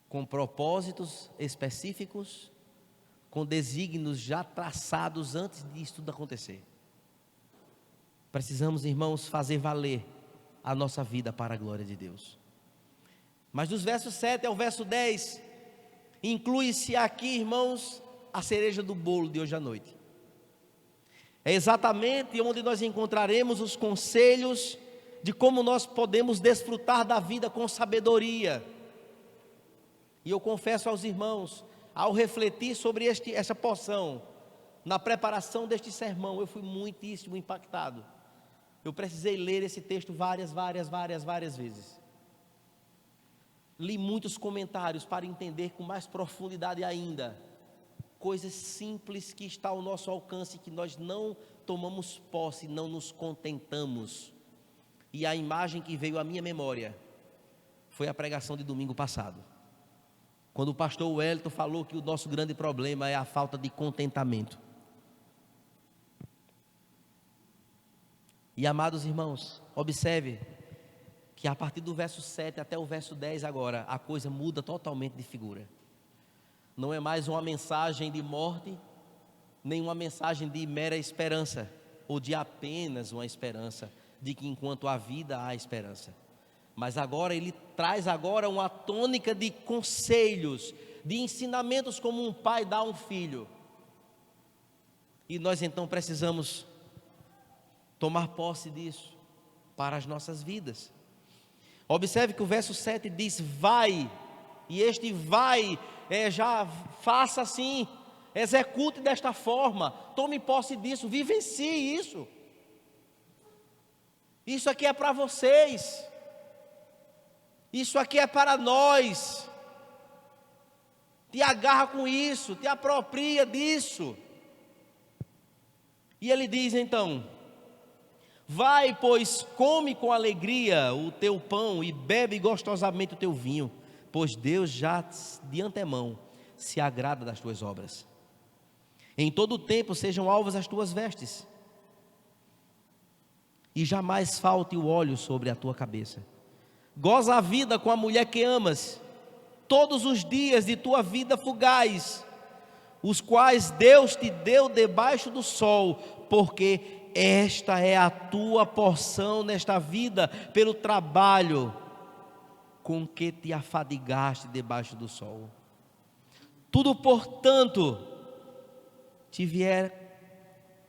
com propósitos específicos, com desígnios já traçados antes disso tudo acontecer. Precisamos, irmãos, fazer valer a nossa vida para a glória de Deus. Mas dos versos 7 ao verso 10, inclui-se aqui, irmãos, a cereja do bolo de hoje à noite. É exatamente onde nós encontraremos os conselhos de como nós podemos desfrutar da vida com sabedoria. E eu confesso aos irmãos, ao refletir sobre essa porção, na preparação deste sermão, eu fui muitíssimo impactado. Eu precisei ler esse texto várias vezes. Li muitos comentários para entender com mais profundidade ainda coisas simples que está ao nosso alcance, que nós não tomamos posse, não nos contentamos. E a imagem que veio à minha memória foi a pregação de domingo passado, quando o pastor Wellington falou que o nosso grande problema é a falta de contentamento. E amados irmãos, observe que a partir do verso 7 até o verso 10 agora, a coisa muda totalmente de figura. Não é mais uma mensagem de morte, nem uma mensagem de mera esperança, ou de apenas uma esperança, de que enquanto há vida há esperança. Mas agora ele traz agora uma tônica de conselhos, de ensinamentos como um pai dá a um filho. E nós então precisamos tomar posse disso para as nossas vidas. Observe que o verso 7 diz: vai, e este vai, já faça assim, execute desta forma, tome posse disso, vivencie isso. Isso aqui é para vocês, isso aqui é para nós. Te agarra com isso, te apropria disso. E ele diz então: vai, pois, come com alegria o teu pão e bebe gostosamente o teu vinho, pois Deus já de antemão se agrada das tuas obras. Em todo o tempo sejam alvas as tuas vestes, e jamais falte o óleo sobre a tua cabeça. Goza a vida com a mulher que amas, todos os dias de tua vida fugaz, os quais Deus te deu debaixo do sol, porque esta é a tua porção nesta vida, pelo trabalho com que te afadigaste debaixo do sol. Tudo, portanto,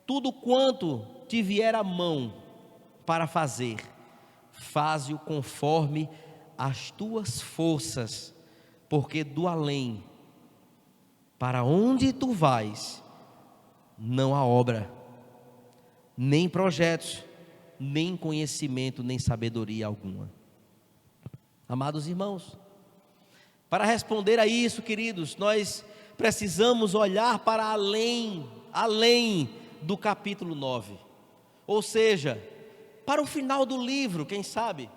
tudo quanto te vier à mão para fazer, faze-o conforme as tuas forças, porque do além, para onde tu vais, não há obra, nem projetos, nem conhecimento, nem sabedoria alguma. Amados irmãos, para responder a isso, queridos, nós precisamos olhar para além do capítulo 9, ou seja, para o final do livro, quem sabe.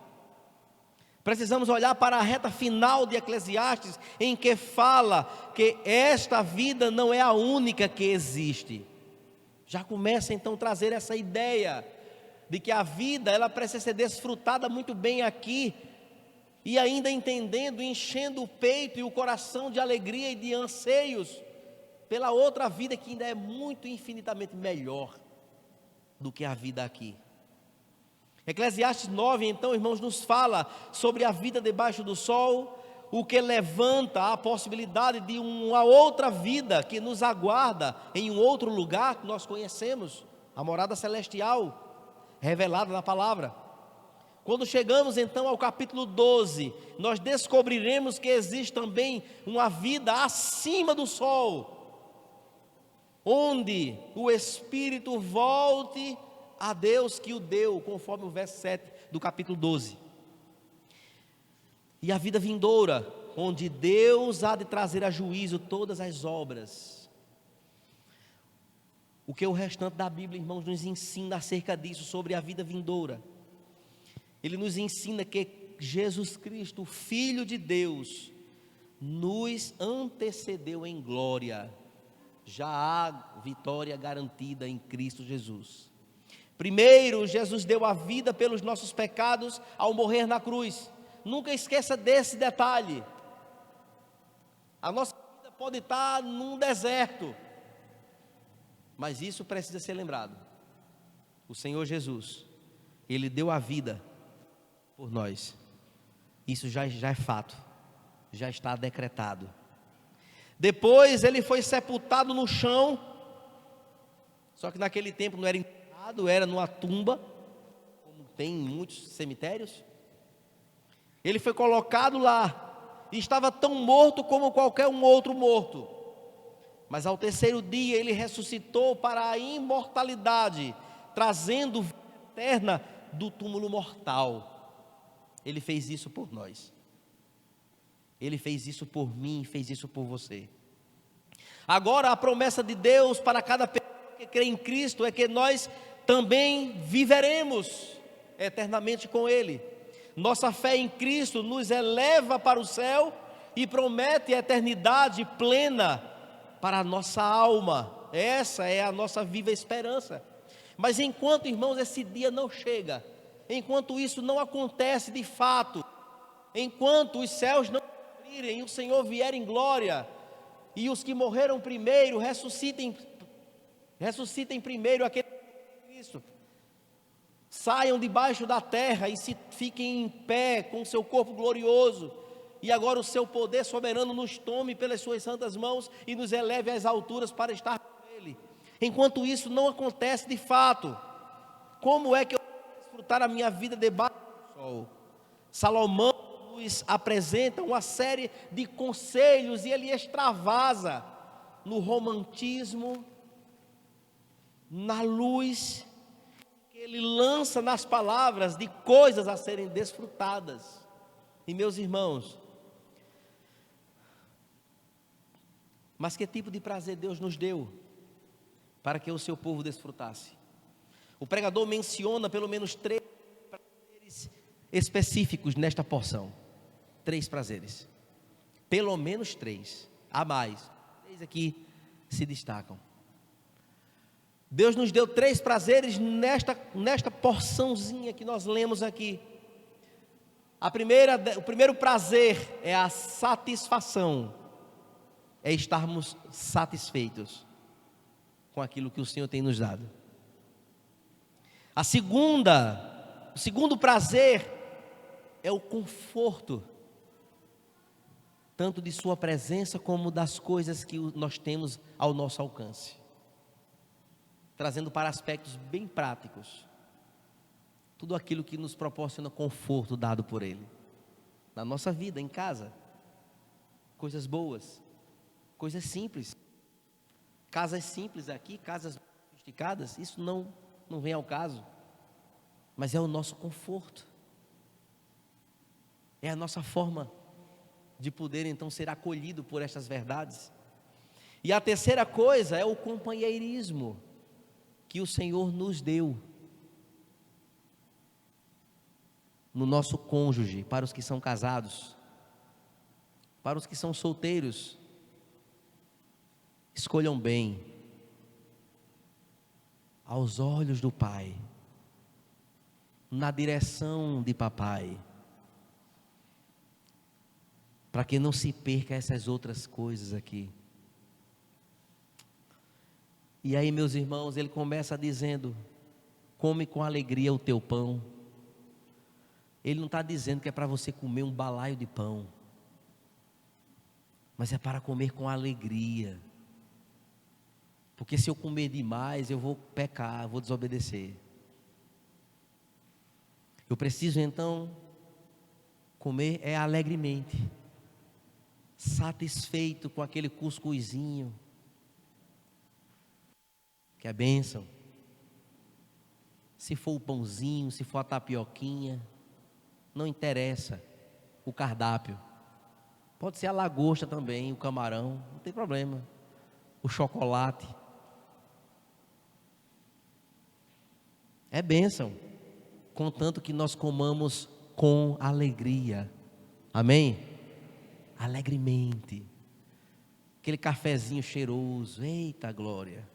Precisamos olhar para a reta final de Eclesiastes, em que fala que esta vida não é a única que existe. Já começa então a trazer essa ideia de que a vida ela precisa ser desfrutada muito bem aqui, e ainda entendendo, enchendo o peito e o coração de alegria e de anseios pela outra vida que ainda é muito infinitamente melhor do que a vida aqui. Eclesiastes 9, então, irmãos, nos fala sobre a vida debaixo do sol, o que levanta a possibilidade de uma outra vida que nos aguarda em um outro lugar que nós conhecemos, a morada celestial, revelada na palavra. Quando chegamos então ao capítulo 12, nós descobriremos que existe também uma vida acima do sol, onde o Espírito volte a Deus que o deu, conforme o verso 7 do capítulo 12. E a vida vindoura, onde Deus há de trazer a juízo todas as obras. O que o restante da Bíblia, irmãos, nos ensina acerca disso, sobre a vida vindoura? Ele nos ensina que Jesus Cristo, Filho de Deus, nos antecedeu em glória. Já há vitória garantida em Cristo Jesus. Primeiro, Jesus deu a vida pelos nossos pecados ao morrer na cruz. Nunca esqueça desse detalhe. A nossa vida pode estar num deserto, mas isso precisa ser lembrado. O Senhor Jesus, Ele deu a vida por nós. Isso já é fato, já está decretado. Depois Ele foi sepultado no chão, só que naquele tempo não era enterrado, era numa tumba, como tem em muitos cemitérios. Ele foi colocado lá, e estava tão morto como qualquer um outro morto. Mas ao terceiro dia Ele ressuscitou para a imortalidade, trazendo vida eterna do túmulo mortal. Ele fez isso por nós. Ele fez isso por mim, fez isso por você. Agora a promessa de Deus para cada pessoa que crê em Cristo é que nós também viveremos eternamente com Ele. Nossa fé em Cristo nos eleva para o céu e promete a eternidade plena para a nossa alma. Essa é a nossa viva esperança. Mas enquanto, irmãos, esse dia não chega, enquanto isso não acontece de fato, enquanto os céus não abrirem e o Senhor vier em glória, e os que morreram primeiro ressuscitem primeiro, aquele Cristo, saiam debaixo da terra e fiquem em pé com o seu corpo glorioso, e agora o seu poder soberano nos tome pelas suas santas mãos e nos eleve às alturas para estar com Ele. Enquanto isso não acontece de fato, como é que eu vou desfrutar a minha vida debaixo do sol? Salomão nos apresenta uma série de conselhos e ele extravasa no romantismo, na luz que ele lança nas palavras de coisas a serem desfrutadas. E meus irmãos, mas que tipo de prazer Deus nos deu para que o seu povo desfrutasse? O pregador menciona pelo menos 3 prazeres específicos nesta porção. 3 prazeres, pelo menos 3, há mais, 3 aqui se destacam. Deus nos deu 3 prazeres nesta porçãozinha que nós lemos aqui. O primeiro prazer é a satisfação, é estarmos satisfeitos com aquilo que o Senhor tem nos dado. O segundo prazer é o conforto, tanto de sua presença como das coisas que nós temos ao nosso alcance, trazendo para aspectos bem práticos, tudo aquilo que nos proporciona conforto dado por Ele, na nossa vida, em casa, coisas boas, coisas simples, casas simples aqui, casas sofisticadas, isso não vem ao caso, mas é o nosso conforto, é a nossa forma de poder então ser acolhido por estas verdades. E a terceira coisa é o companheirismo que o Senhor nos deu no nosso cônjuge, para os que são casados, para os que são solteiros. Escolham bem, aos olhos do Pai, na direção de papai, para que não se perca essas outras coisas aqui. E aí, meus irmãos, ele começa dizendo: come com alegria o teu pão. Ele não está dizendo que é para você comer um balaio de pão, mas é para comer com alegria. Porque se eu comer demais, eu vou pecar, vou desobedecer. Eu preciso então comer alegremente, satisfeito com aquele cuscuzinho, que é bênção. Se for o pãozinho, se for a tapioquinha, não interessa o cardápio. Pode ser a lagosta também, o camarão, não tem problema. O chocolate. É bênção, contanto que nós comamos com alegria. Amém? Alegremente. Aquele cafezinho cheiroso, eita glória.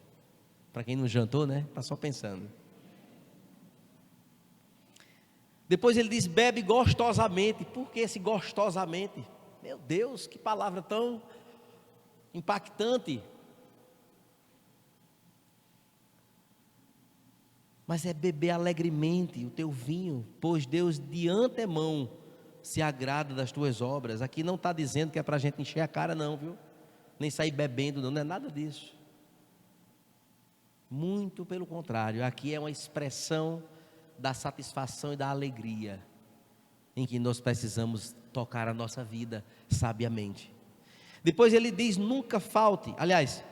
Para quem não jantou, né? Está só pensando. Depois ele diz: bebe gostosamente. Por que esse gostosamente? Meu Deus, que palavra tão impactante. Mas é beber alegremente o teu vinho, pois Deus de antemão se agrada das tuas obras. Aqui não está dizendo que é para a gente encher a cara não, viu? Nem sair bebendo não é nada disso. Muito pelo contrário, aqui é uma expressão da satisfação e da alegria, em que nós precisamos tocar a nossa vida sabiamente. Depois ele diz: nunca falte, aliás,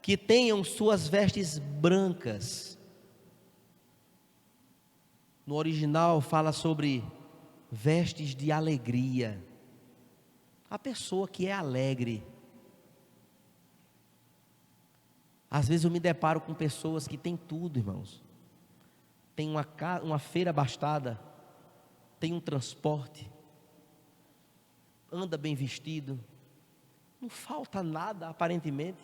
que tenham suas vestes brancas. No original fala sobre vestes de alegria. A pessoa que é alegre. Às vezes eu me deparo com pessoas que têm tudo, irmãos. Tem uma feira abastada, tem um transporte, anda bem vestido, não falta nada aparentemente,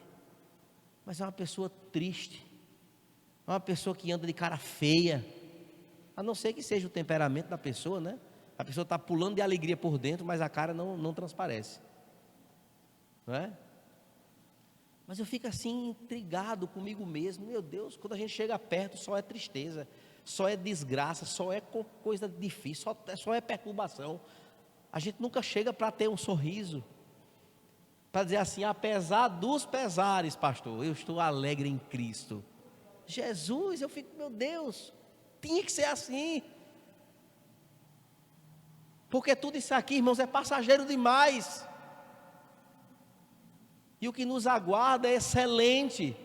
mas é uma pessoa triste, é uma pessoa que anda de cara feia, a não ser que seja o temperamento da pessoa, né? A pessoa está pulando de alegria por dentro, mas a cara não transparece, não é? Mas eu fico assim intrigado comigo mesmo. Meu Deus, quando a gente chega perto só é tristeza, só é desgraça, só é coisa difícil, só é perturbação. A gente nunca chega para ter um sorriso, para dizer assim: apesar dos pesares, pastor, eu estou alegre em Cristo Jesus. Eu fico, meu Deus, tinha que ser assim, porque tudo isso aqui, irmãos, é passageiro demais, e o que nos aguarda é excelente.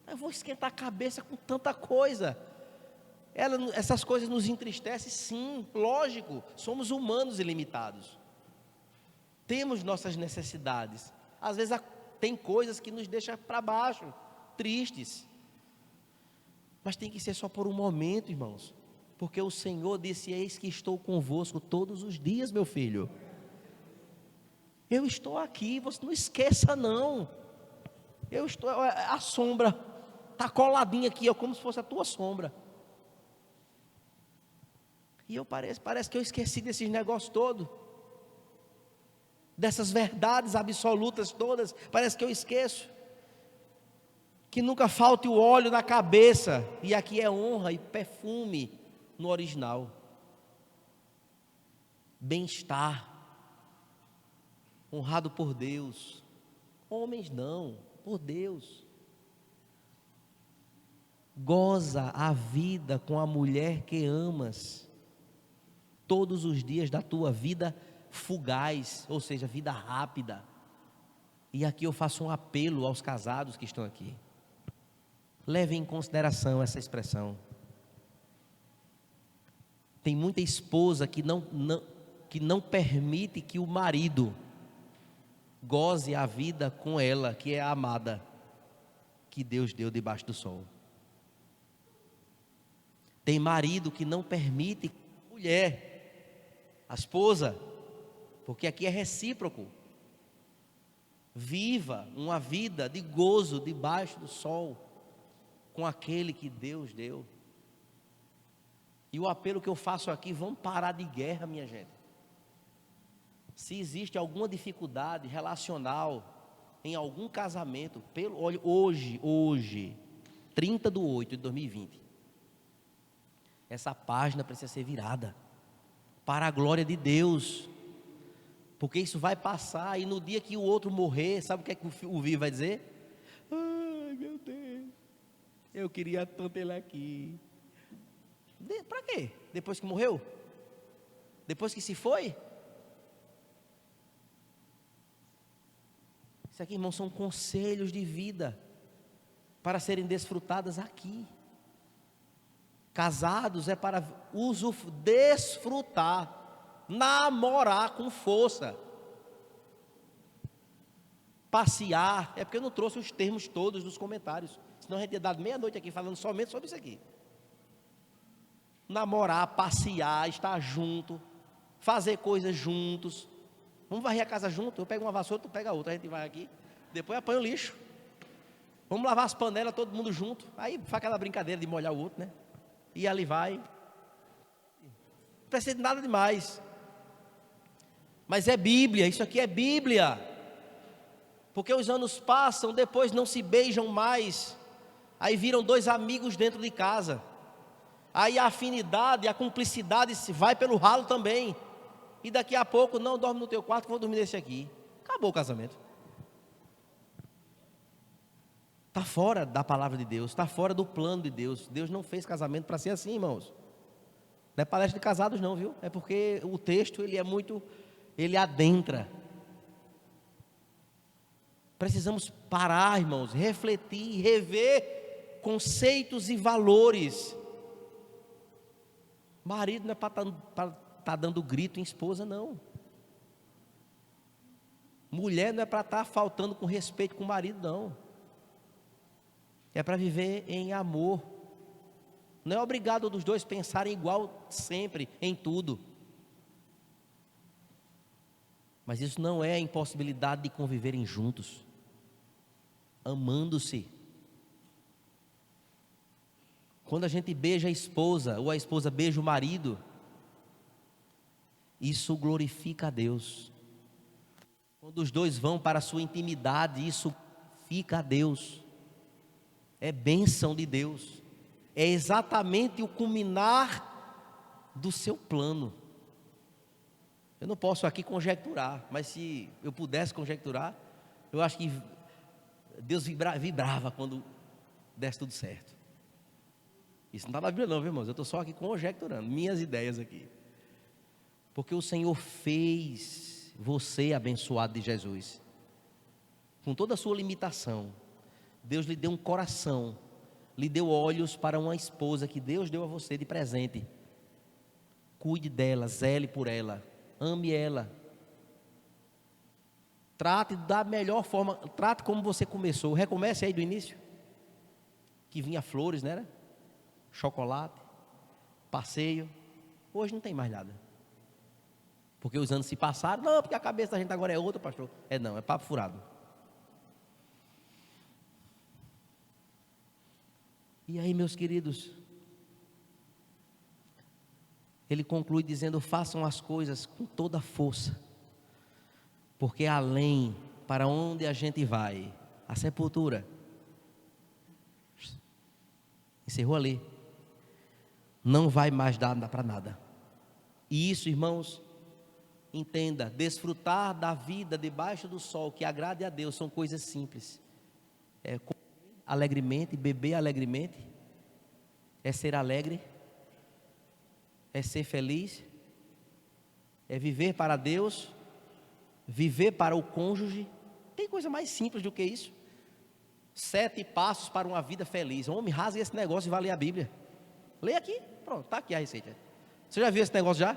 Eu vou esquentar a cabeça com tanta coisa. Essas coisas nos entristecem, sim, lógico, somos humanos e limitados, temos nossas necessidades. Às vezes tem coisas que nos deixam para baixo, tristes, mas tem que ser só por um momento, irmãos, porque o Senhor disse: eis que estou convosco todos os dias, meu filho. Eu estou aqui, você não esqueça não. Eu estou, a sombra está coladinha aqui, como se fosse a tua sombra. E parece que eu esqueci desses negócios todos, dessas verdades absolutas todas, parece que eu esqueço. Que nunca falte o óleo na cabeça, e aqui é honra e perfume no original. Bem-estar, honrado por Deus, homens não, por Deus. Goza a vida com a mulher que amas, todos os dias da tua vida fugaz, ou seja, vida rápida. E aqui eu faço um apelo aos casados que estão aqui. Levem em consideração essa expressão. Tem muita esposa que não permite que o marido goze a vida com ela, que é a amada, que Deus deu debaixo do sol. Tem marido que não permite que a mulher, a esposa, porque aqui é recíproco, viva uma vida de gozo debaixo do sol, com aquele que Deus deu. E o apelo que eu faço aqui, vamos parar de guerra, minha gente. Se existe alguma dificuldade relacional em algum casamento, olha, hoje, 30/8/2020, essa página precisa ser virada para a glória de Deus, porque isso vai passar, e no dia que o outro morrer, sabe o que é que o vivo vai dizer? Ai, meu Deus, eu queria tanto ele aqui. Para quê? Depois que morreu? Depois que se foi? Isso aqui, irmãos, são conselhos de vida para serem desfrutadas aqui. Casados é para desfrutar, namorar com força. Passear, é porque eu não trouxe os termos todos dos comentários, senão a gente ia dar meia-noite aqui falando somente sobre isso aqui. Namorar, passear, estar junto, fazer coisas juntos. Vamos varrer a casa junto, eu pego uma vassoura, tu pega a outra, a gente vai aqui, depois apanha o lixo. Vamos lavar as panelas todo mundo junto, aí faz aquela brincadeira de molhar o outro, né? E ali vai. Não precisa de nada demais. Mas é Bíblia, isso aqui é Bíblia. Porque os anos passam, depois não se beijam mais, aí viram dois amigos dentro de casa. Aí a afinidade, a cumplicidade se vai pelo ralo também. E daqui a pouco, não dorme no teu quarto, vou dormir nesse aqui. Acabou o casamento. Está fora da palavra de Deus, está fora do plano de Deus. Deus não fez casamento para ser assim, irmãos. Não é palestra de casados não, viu? É porque o texto, ele adentra. Precisamos parar, irmãos, refletir, rever conceitos e valores. Marido não é para estar dando grito em esposa, não. Mulher não é para estar faltando com respeito com o marido, não. É para viver em amor. Não é obrigado dos dois pensarem igual sempre, em tudo. Mas isso não é a impossibilidade de conviverem juntos, amando-se. Quando a gente beija a esposa, ou a esposa beija o marido, isso glorifica a Deus. Quando os dois vão para a sua intimidade, isso glorifica a Deus. É bênção de Deus. É exatamente o culminar do seu plano. Eu não posso aqui conjecturar, mas se eu pudesse conjecturar, eu acho que Deus vibrava quando desse tudo certo. Isso não está na Bíblia não, viu, irmãos? Eu estou só aqui conjecturando, minhas ideias aqui. Porque o Senhor fez você abençoado de Jesus. Com toda a sua limitação, Deus lhe deu um coração, lhe deu olhos para uma esposa que Deus deu a você de presente. Cuide dela, zele por ela, ame ela. Trate da melhor forma, trate como você começou. Recomece aí do início. Que vinha flores, né? Chocolate, passeio. Hoje não tem mais nada. Porque os anos se passaram. Não, porque a cabeça da gente agora é outra, pastor. Não, é papo furado. E aí, meus queridos, ele conclui dizendo: façam as coisas com toda a força, porque além, para onde a gente vai, a sepultura, encerrou ali, não vai mais dar para nada. E isso, irmãos, entenda, desfrutar da vida debaixo do sol que agrade a Deus são coisas simples. É comer alegremente, beber alegremente, é ser alegre, é ser feliz, é viver para Deus, viver para o cônjuge. Tem coisa mais simples do que isso? 7 passos para uma vida feliz. Homem, rasgue esse negócio e vá ler a Bíblia. Lê aqui, pronto, está aqui a receita. Você já viu esse negócio já?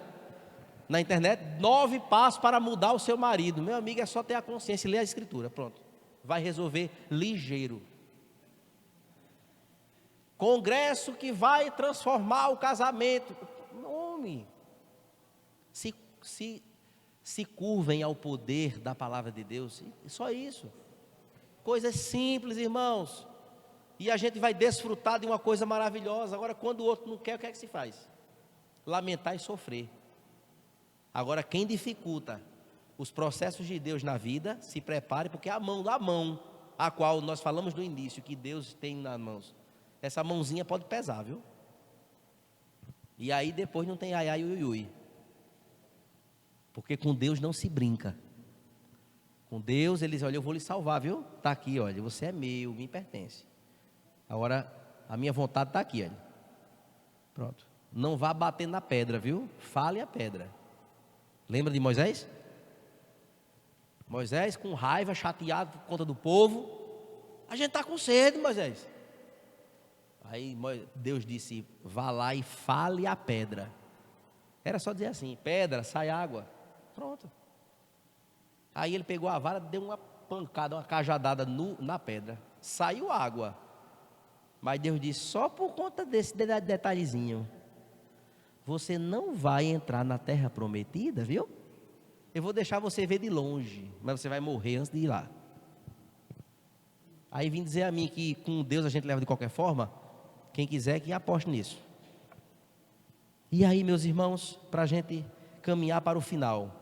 Na internet, 9 passos para mudar o seu marido. Meu amigo, é só ter a consciência e ler a escritura, pronto. Vai resolver ligeiro. Congresso que vai transformar o casamento. Homem, se curvem ao poder da palavra de Deus. Só isso. Coisas simples, irmãos. E a gente vai desfrutar de uma coisa maravilhosa. Agora, quando o outro não quer, o que é que se faz? lamentar e sofrer. Agora, quem dificulta os processos de Deus na vida, se prepare, porque a mão, a qual nós falamos no início, que Deus tem nas mãos, essa mãozinha pode pesar, viu? E aí depois não tem ai, ai, ui, ui. Porque com Deus não se brinca. Com Deus, ele diz, olha, eu vou lhe salvar, viu? Está aqui, olha, você é meu, me pertence. Agora, a minha vontade está aqui, olha. Pronto. Não vá batendo na pedra, viu? Fale a pedra. Lembra de Moisés? Moisés com raiva, chateado por conta do povo. A gente está com sede, Moisés. Aí Deus disse, vá lá e fale a pedra. Era só dizer assim, pedra, sai água. Pronto. Aí ele pegou a vara, deu uma pancada, uma cajadada na pedra. Saiu água. Mas Deus disse, só por conta desse detalhezinho, você não vai entrar na terra prometida, viu? Eu vou deixar você ver de longe, mas você vai morrer antes de ir lá. Aí vim dizer a mim que com Deus a gente leva de qualquer forma. Quem quiser que aposte nisso. E aí, meus irmãos, para a gente caminhar para o final.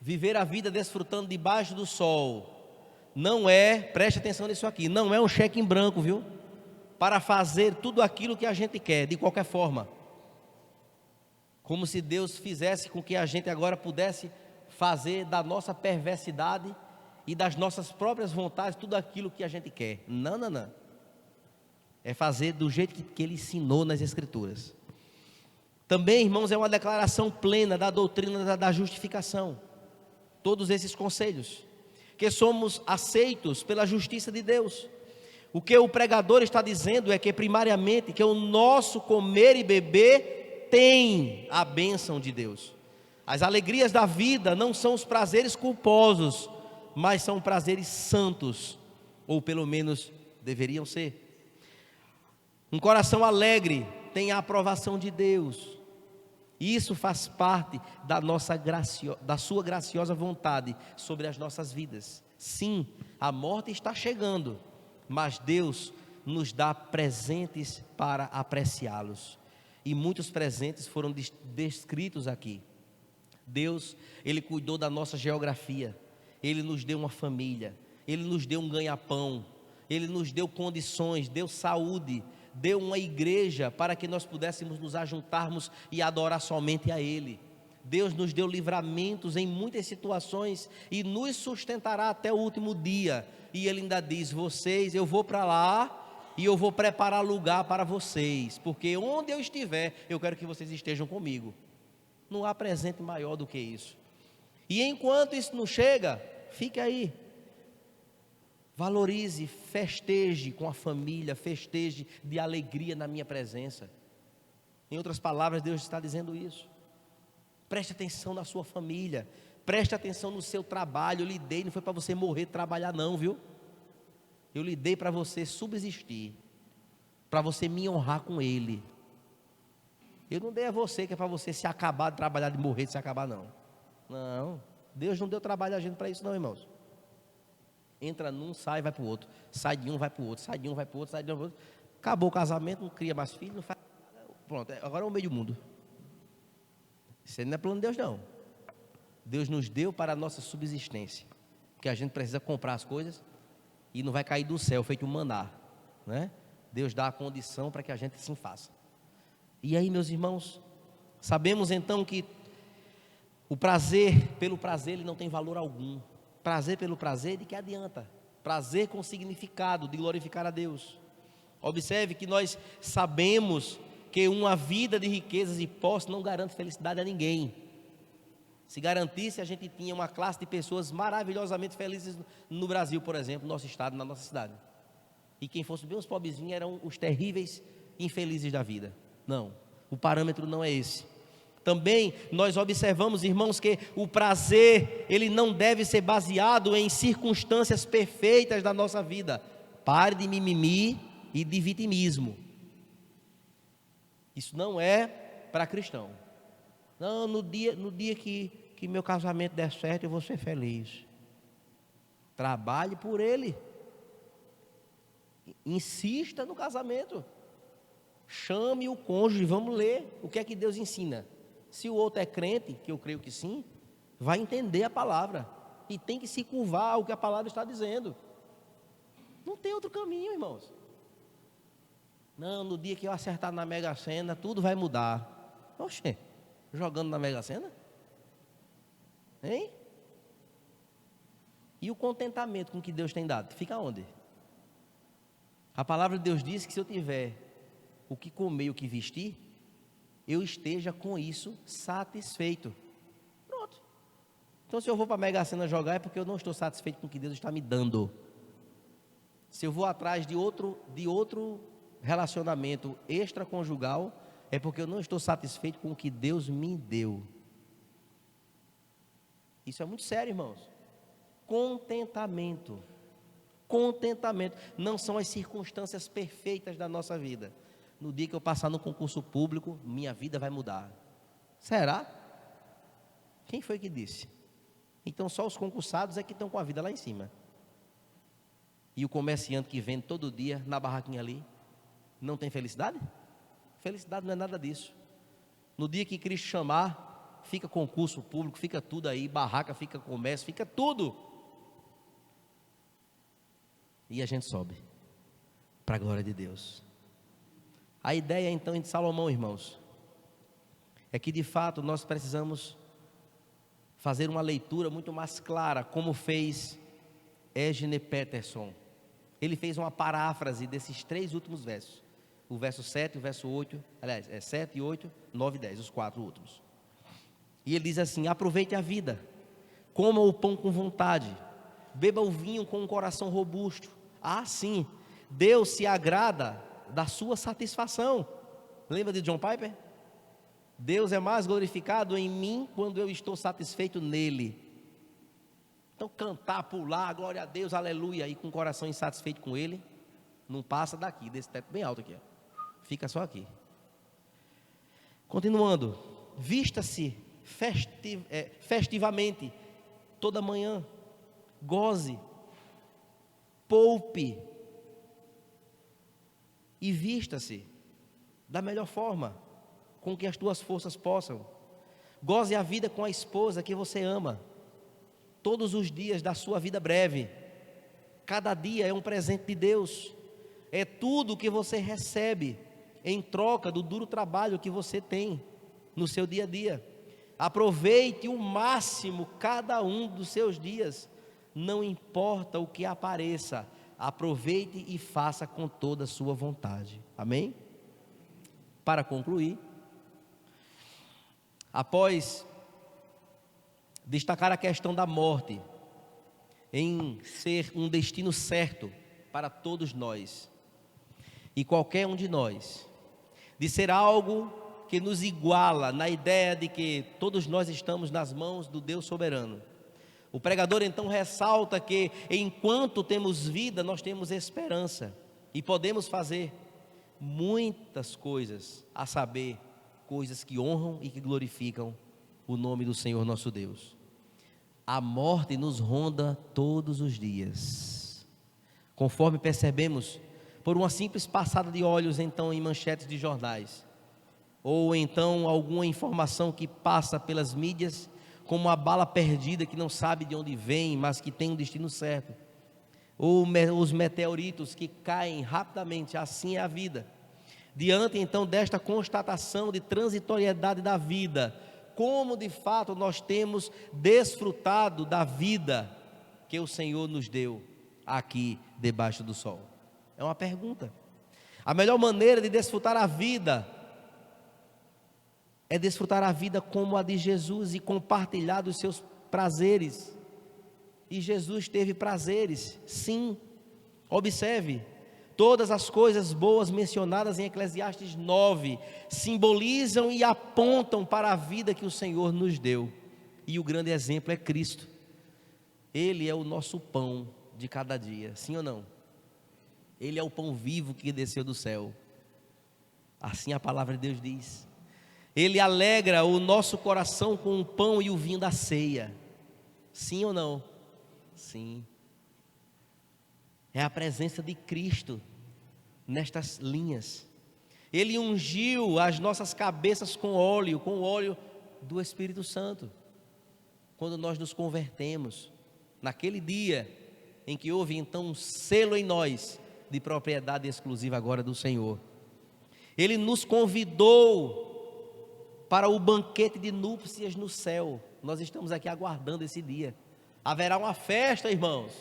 Viver a vida desfrutando debaixo do sol não é, preste atenção nisso aqui, não é um cheque em branco, viu? Para fazer tudo aquilo que a gente quer, de qualquer forma. Como se Deus fizesse com que a gente agora pudesse fazer da nossa perversidade e das nossas próprias vontades tudo aquilo que a gente quer. Não, não, não. É fazer do jeito que Ele ensinou nas Escrituras. Também, irmãos, é uma declaração plena da doutrina da justificação. Todos esses conselhos, que somos aceitos pela justiça de Deus. O que o pregador está dizendo é que primariamente que o nosso comer e beber tem a bênção de Deus. As alegrias da vida não são os prazeres culposos, mas são prazeres santos, ou pelo menos deveriam ser. Um coração alegre tem a aprovação de Deus. Isso faz parte da sua graciosa vontade sobre as nossas vidas. Sim, a morte está chegando, mas Deus nos dá presentes para apreciá-los. E muitos presentes foram descritos aqui. Deus, Ele cuidou da nossa geografia. Ele nos deu uma família. Ele nos deu um ganha-pão. Ele nos deu condições, deu saúde, deu uma igreja para que nós pudéssemos nos ajuntarmos e adorar somente a Ele. Deus nos deu livramentos em muitas situações e nos sustentará até o último dia. E Ele ainda diz, eu vou para lá e eu vou preparar lugar para vocês, porque onde eu estiver, eu quero que vocês estejam comigo. Não há presente maior do que isso. E enquanto isso não chega, fique aí. Valorize, festeje com a família, festeje de alegria na minha presença. Em outras palavras, Deus está dizendo isso. Preste atenção na sua família, preste atenção no seu trabalho. Eu lhe dei, não foi para você morrer de trabalhar não, viu? Eu lhe dei para você subsistir, para você me honrar com Ele. Eu não dei a você que é para você se acabar de trabalhar, de morrer de se acabar não. Não, Deus não deu trabalho a gente para isso não, irmãos. Entra num, sai, vai para o outro. Sai de um, vai para o outro. Sai de um, vai para o outro. Sai de um, vai para o outro. Acabou o casamento, não cria mais filho, não faz. Pronto, agora é o meio do mundo. Isso aí não é plano de Deus não. Deus nos deu para a nossa subsistência. Porque a gente precisa comprar as coisas e não vai cair do céu feito um maná, né? Deus dá a condição para que a gente assim faça. E aí, meus irmãos, sabemos então que o prazer pelo prazer ele não tem valor algum. Prazer pelo prazer, de que adianta? Prazer com significado de glorificar a Deus. Observe que nós sabemos que uma vida de riquezas e posse não garante felicidade a ninguém. Se garantisse, a gente tinha uma classe de pessoas maravilhosamente felizes no Brasil, por exemplo, no nosso estado, na nossa cidade. E quem fosse bem os pobrezinhos eram os terríveis infelizes da vida. Não, o parâmetro não é esse. Também nós observamos, irmãos, que o prazer, ele não deve ser baseado em circunstâncias perfeitas da nossa vida. Pare de mimimi e de vitimismo. Isso não é para cristão. Não, no dia que meu casamento der certo, eu vou ser feliz. Trabalhe por ele. Insista no casamento. Chame o cônjuge, vamos ler o que é que Deus ensina. Se o outro é crente, que eu creio que sim, vai entender a palavra e tem que se curvar ao que a palavra está dizendo. Não tem outro caminho, irmãos. Não, no dia que eu acertar na Mega Sena, tudo vai mudar. Oxê, jogando na Mega Sena? Hein? E o contentamento com o que Deus tem dado, fica onde? A palavra de Deus diz que se eu tiver o que comer e o que vestir, eu esteja com isso satisfeito. Pronto. Então se eu vou para a Mega Sena jogar é porque eu não estou satisfeito com o que Deus está me dando. Se eu vou atrás de outro relacionamento extraconjugal, é porque eu não estou satisfeito com o que Deus me deu. Isso é muito sério, irmãos. Contentamento. Contentamento. Não são as circunstâncias perfeitas da nossa vida. No dia que eu passar no concurso público, minha vida vai mudar. Será? Quem foi que disse? Então só os concursados é que estão com a vida lá em cima. E o comerciante que vende todo dia na barraquinha ali, não tem felicidade? Felicidade não é nada disso. No dia que Cristo chamar, fica concurso público, fica tudo aí, barraca, fica comércio, fica tudo. E a gente sobe para a glória de Deus. A ideia então de Salomão, irmãos, é que de fato nós precisamos fazer uma leitura muito mais clara, como fez Eugene Peterson. Ele fez uma paráfrase desses 3 últimos versos. O verso 7, o verso 8, aliás, 7, 8, 9 e 10, os 4 últimos. E ele diz assim: aproveite a vida, coma o pão com vontade, beba o vinho com um coração robusto. Sim, Deus se agrada da sua satisfação. Lembra de John Piper? Deus é mais glorificado em mim quando eu estou satisfeito nele. Então cantar, pular, glória a Deus, aleluia, e com o coração insatisfeito com ele, não passa daqui, desse teto bem alto aqui, ó. Fica só aqui. Continuando, vista-se festivamente toda manhã, goze, poupe e vista-se da melhor forma, com que as tuas forças possam. Goze a vida com a esposa que você ama, todos os dias da sua vida breve. Cada dia é um presente de Deus, é tudo que você recebe em troca do duro trabalho que você tem no seu dia a dia. Aproveite o máximo cada um dos seus dias, não importa o que apareça, aproveite e faça com toda a sua vontade. Amém? Para concluir, após destacar a questão da morte, em ser um destino certo para todos nós, e qualquer um de nós, de ser algo que nos iguala na ideia de que todos nós estamos nas mãos do Deus soberano. O pregador então ressalta que enquanto temos vida, nós temos esperança e podemos fazer muitas coisas, a saber, coisas que honram e que glorificam o nome do Senhor nosso Deus. A morte nos ronda todos os dias, conforme percebemos por uma simples passada de olhos então em manchetes de jornais, ou então alguma informação que passa pelas mídias, como uma bala perdida que não sabe de onde vem, mas que tem um destino certo, ou os meteoritos que caem rapidamente. Assim é a vida. Diante então desta constatação de transitoriedade da vida, como de fato nós temos desfrutado da vida que o Senhor nos deu aqui debaixo do sol? É uma pergunta. A melhor maneira de desfrutar a vida é desfrutar a vida como a de Jesus e compartilhar dos seus prazeres. E Jesus teve prazeres, sim. Observe, todas as coisas boas mencionadas em Eclesiastes 9 simbolizam e apontam para a vida que o Senhor nos deu. E o grande exemplo é Cristo. Ele é o nosso pão de cada dia, sim ou não? Ele é o pão vivo que desceu do céu. Assim a palavra de Deus diz. Ele alegra o nosso coração com o pão e o vinho da ceia. Sim ou não? Sim. É a presença de Cristo nestas linhas. Ele ungiu as nossas cabeças com o óleo do Espírito Santo. Quando nós nos convertemos, naquele dia em que houve então um selo em nós de propriedade exclusiva agora do Senhor. Ele nos convidou para o banquete de núpcias no céu. Nós estamos aqui aguardando esse dia. Haverá uma festa, irmãos.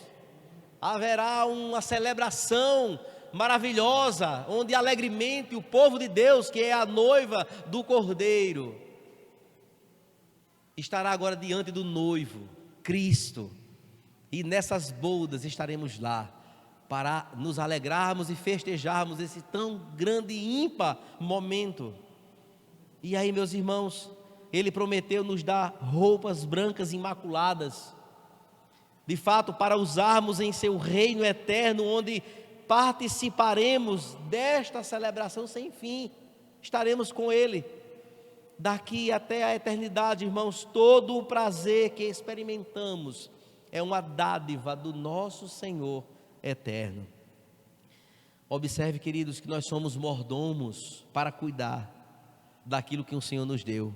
Haverá uma celebração maravilhosa, onde alegremente o povo de Deus, que é a noiva do Cordeiro, estará agora diante do noivo, Cristo. E nessas bodas estaremos lá, para nos alegrarmos e festejarmos esse tão grande e ímpar momento. E aí, meus irmãos, Ele prometeu nos dar roupas brancas imaculadas, de fato, para usarmos em seu reino eterno, onde participaremos desta celebração sem fim, estaremos com Ele, daqui até a eternidade, irmãos. Todo o prazer que experimentamos é uma dádiva do nosso Senhor eterno. Observe, queridos, que nós somos mordomos para cuidar daquilo que o Senhor nos deu.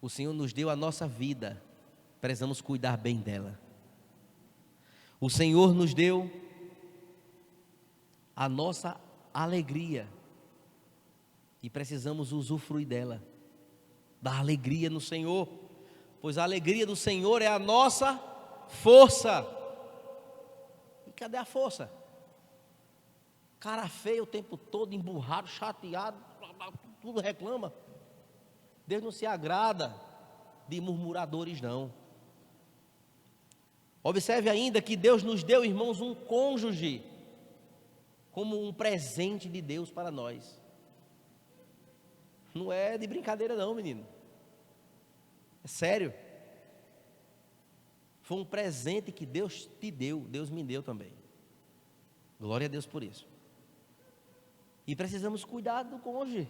O Senhor nos deu a nossa vida, precisamos cuidar bem dela. O Senhor nos deu a nossa alegria e precisamos usufruir dela, da alegria no Senhor, pois a alegria do Senhor é a nossa força. E cadê a força? Cara feio o tempo todo, emburrado, chateado, tudo reclama. Deus não se agrada de murmuradores, não. Observe ainda que Deus nos deu, irmãos, um cônjuge, como um presente de Deus para nós. Não é de brincadeira não, menino. É sério. Foi um presente que Deus te deu, Deus me deu também. Glória a Deus por isso. E precisamos cuidar do cônjuge,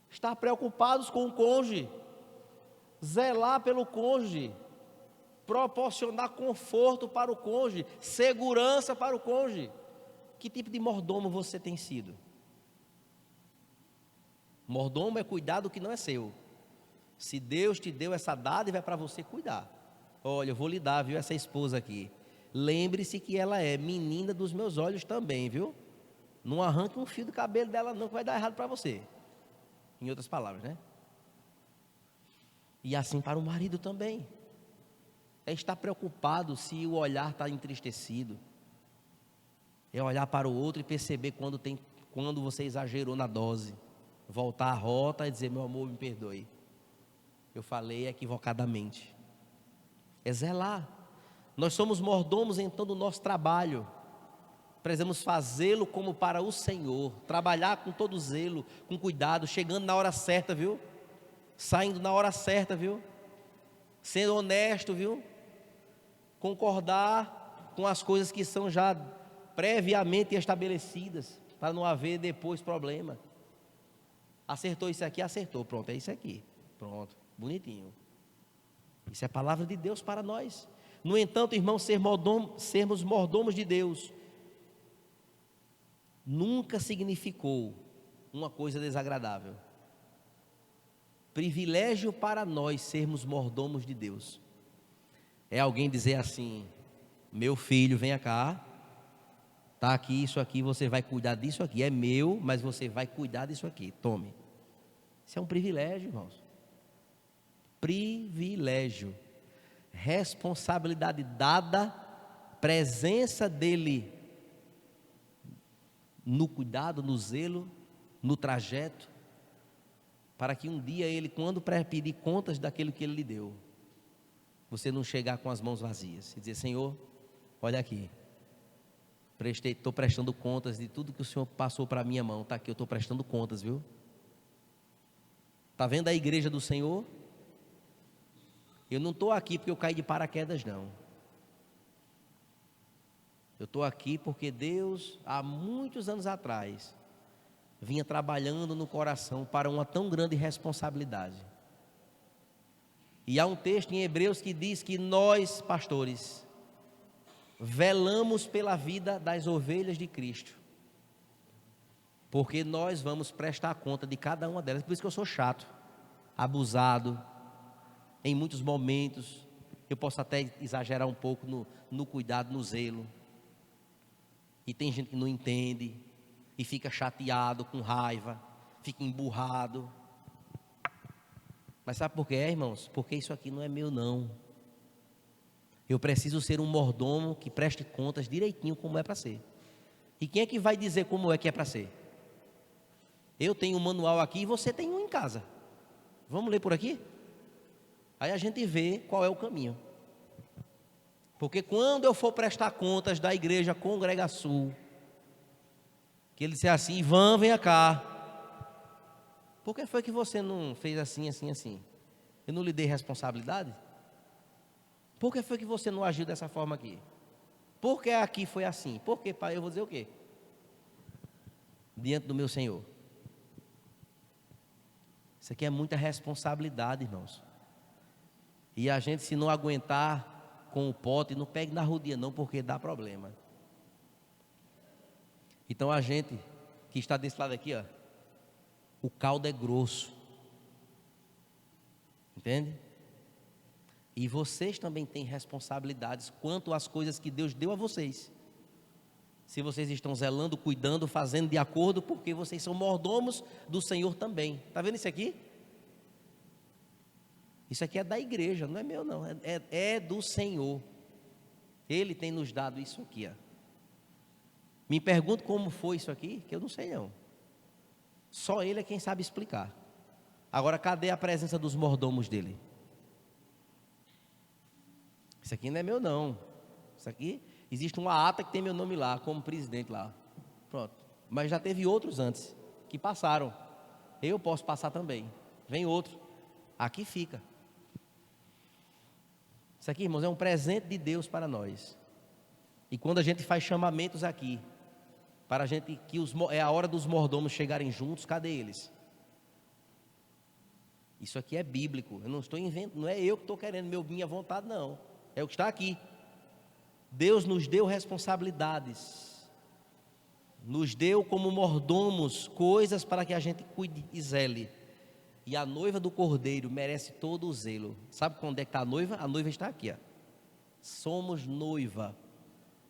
estar preocupados com o cônjuge, zelar pelo cônjuge, proporcionar conforto para o cônjuge, segurança para o cônjuge. Que tipo de mordomo você tem sido? Mordomo é cuidar do que não é seu. Se Deus te deu essa dádiva, é para você cuidar. Olha, eu vou lhe dar, viu, essa esposa aqui. Lembre-se que ela é menina dos meus olhos também, viu? Não arranque um fio do cabelo dela não, que vai dar errado para você. Em outras palavras, né? E assim para o marido também. É estar preocupado se o olhar está entristecido. É olhar para o outro e perceber quando você exagerou na dose. Voltar à rota e dizer: meu amor, me perdoe, eu falei equivocadamente. É zelar. Nós somos mordomos então do nosso trabalho. Precisamos fazê-lo como para o Senhor, trabalhar com todo zelo, com cuidado, chegando na hora certa, viu? Saindo na hora certa, viu? Sendo honesto, viu? Concordar com as coisas que são já previamente estabelecidas, para não haver depois problema. Acertou isso aqui, acertou, pronto, é isso aqui, pronto, bonitinho. Isso é a palavra de Deus para nós. No entanto, irmãos, sermos mordomos de Deus nunca significou uma coisa desagradável. Privilégio para nós sermos mordomos de Deus é alguém dizer assim: meu filho, venha cá, está aqui isso aqui, você vai cuidar disso aqui, é meu, mas você vai cuidar disso aqui, tome. Isso é um privilégio, irmãos. Privilégio, responsabilidade dada, presença dele no cuidado, no zelo, no trajeto, para que um dia ele, quando pedir contas daquilo que ele lhe deu, você não chegar com as mãos vazias e dizer: Senhor, olha aqui, estou prestando contas de tudo que o Senhor passou para a minha mão, está aqui, eu estou prestando contas, viu? Está vendo a igreja do Senhor? Eu não estou aqui porque eu caí de paraquedas, não. Eu estou aqui porque Deus, há muitos anos atrás, vinha trabalhando no coração para uma tão grande responsabilidade. E há um texto em Hebreus que diz que nós, pastores, velamos pela vida das ovelhas de Cristo. porque nós vamos prestar conta de cada uma delas. Por isso que eu sou chato, abusado, em muitos momentos. Eu posso até exagerar um pouco no cuidado, no zelo. E tem gente que não entende, e fica chateado, com raiva, fica emburrado. Mas sabe por quê, irmãos? Porque isso aqui não é meu, não. Eu preciso ser um mordomo que preste contas direitinho como é para ser. E quem é que vai dizer como é que é para ser? Eu tenho um manual aqui e você tem um em casa. Vamos ler por aqui? Aí a gente vê qual é o caminho. Porque quando eu for prestar contas da igreja Congrega Sul, que ele disser assim: Ivan, venha cá. Por que foi que você não fez assim, assim, assim? Eu não lhe dei responsabilidade? Por que foi que você não agiu dessa forma aqui? Por que aqui foi assim? Por que, pai? Eu vou dizer o quê? Diante do meu Senhor. Isso aqui é muita responsabilidade, irmãos. E a gente, se não aguentar com o pote, não pegue na rodia não, porque dá problema. Então a gente que está desse lado aqui, ó, o caldo é grosso. Entende? E vocês também têm responsabilidades quanto às coisas que Deus deu a vocês. Se vocês estão zelando, cuidando, fazendo de acordo, porque vocês são mordomos do Senhor também. Está vendo isso aqui? Isso aqui é da igreja, não é meu não, é do Senhor. Ele tem nos dado isso aqui, ó. Me pergunto como foi isso aqui, que eu não sei não. Só Ele é quem sabe explicar. Agora, cadê a presença dos mordomos dele? Isso aqui não é meu não. Isso aqui, existe uma ata que tem meu nome lá, como presidente lá. Pronto. Mas já teve outros antes, que passaram. Eu posso passar também. Vem outro. Aqui fica. Isso aqui, irmãos, é um presente de Deus para nós. E quando a gente faz chamamentos aqui, para a gente, que é a hora dos mordomos chegarem juntos, cadê eles? Isso aqui é bíblico. Eu não estou inventando, não é eu que estou querendo minha vontade, não. É o que está aqui. Deus nos deu responsabilidades, nos deu como mordomos coisas para que a gente cuide e zele. E a noiva do Cordeiro merece todo o zelo. Sabe quando é que está a noiva? A noiva está aqui, ó. Somos noiva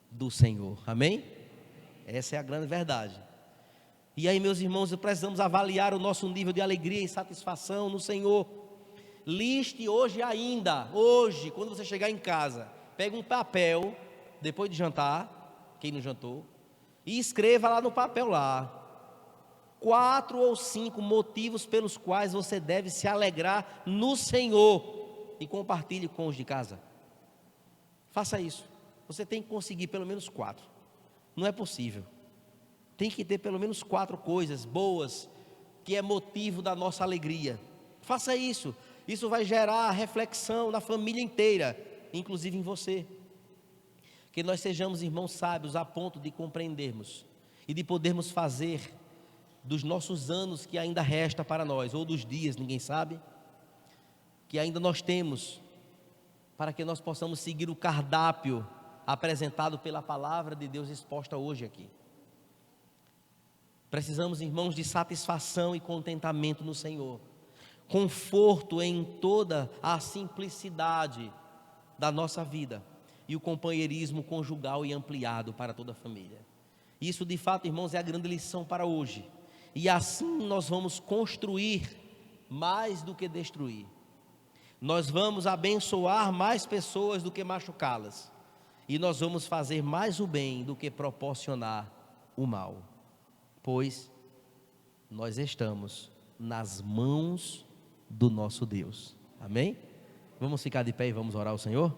do Senhor, amém? Essa é a grande verdade. E aí, meus irmãos, precisamos avaliar o nosso nível de alegria e satisfação no Senhor. Liste hoje ainda, hoje, quando você chegar em casa, pega um papel, depois de jantar, quem não jantou, e escreva lá no papel lá, 4 ou 5 motivos pelos quais você deve se alegrar no Senhor, e compartilhe com os de casa. Faça isso. Você tem que conseguir pelo menos 4. Não é possível. Tem que ter pelo menos 4 coisas boas, que é motivo da nossa alegria. Faça isso. Isso vai gerar reflexão na família inteira, inclusive em você. Que nós sejamos irmãos sábios a ponto de compreendermos e de podermos fazer dos nossos anos que ainda resta para nós, ou dos dias, ninguém sabe, que ainda nós temos, para que nós possamos seguir o cardápio apresentado pela palavra de Deus exposta hoje aqui. Precisamos, irmãos, de satisfação e contentamento no Senhor, conforto em toda a simplicidade da nossa vida e o companheirismo conjugal e ampliado para toda a família. Isso de fato, irmãos, é a grande lição para hoje, e assim nós vamos construir mais do que destruir. Nós vamos abençoar mais pessoas do que machucá-las, e nós vamos fazer mais o bem do que proporcionar o mal, pois nós estamos nas mãos do nosso Deus. Amém? Vamos ficar de pé e vamos orar ao Senhor?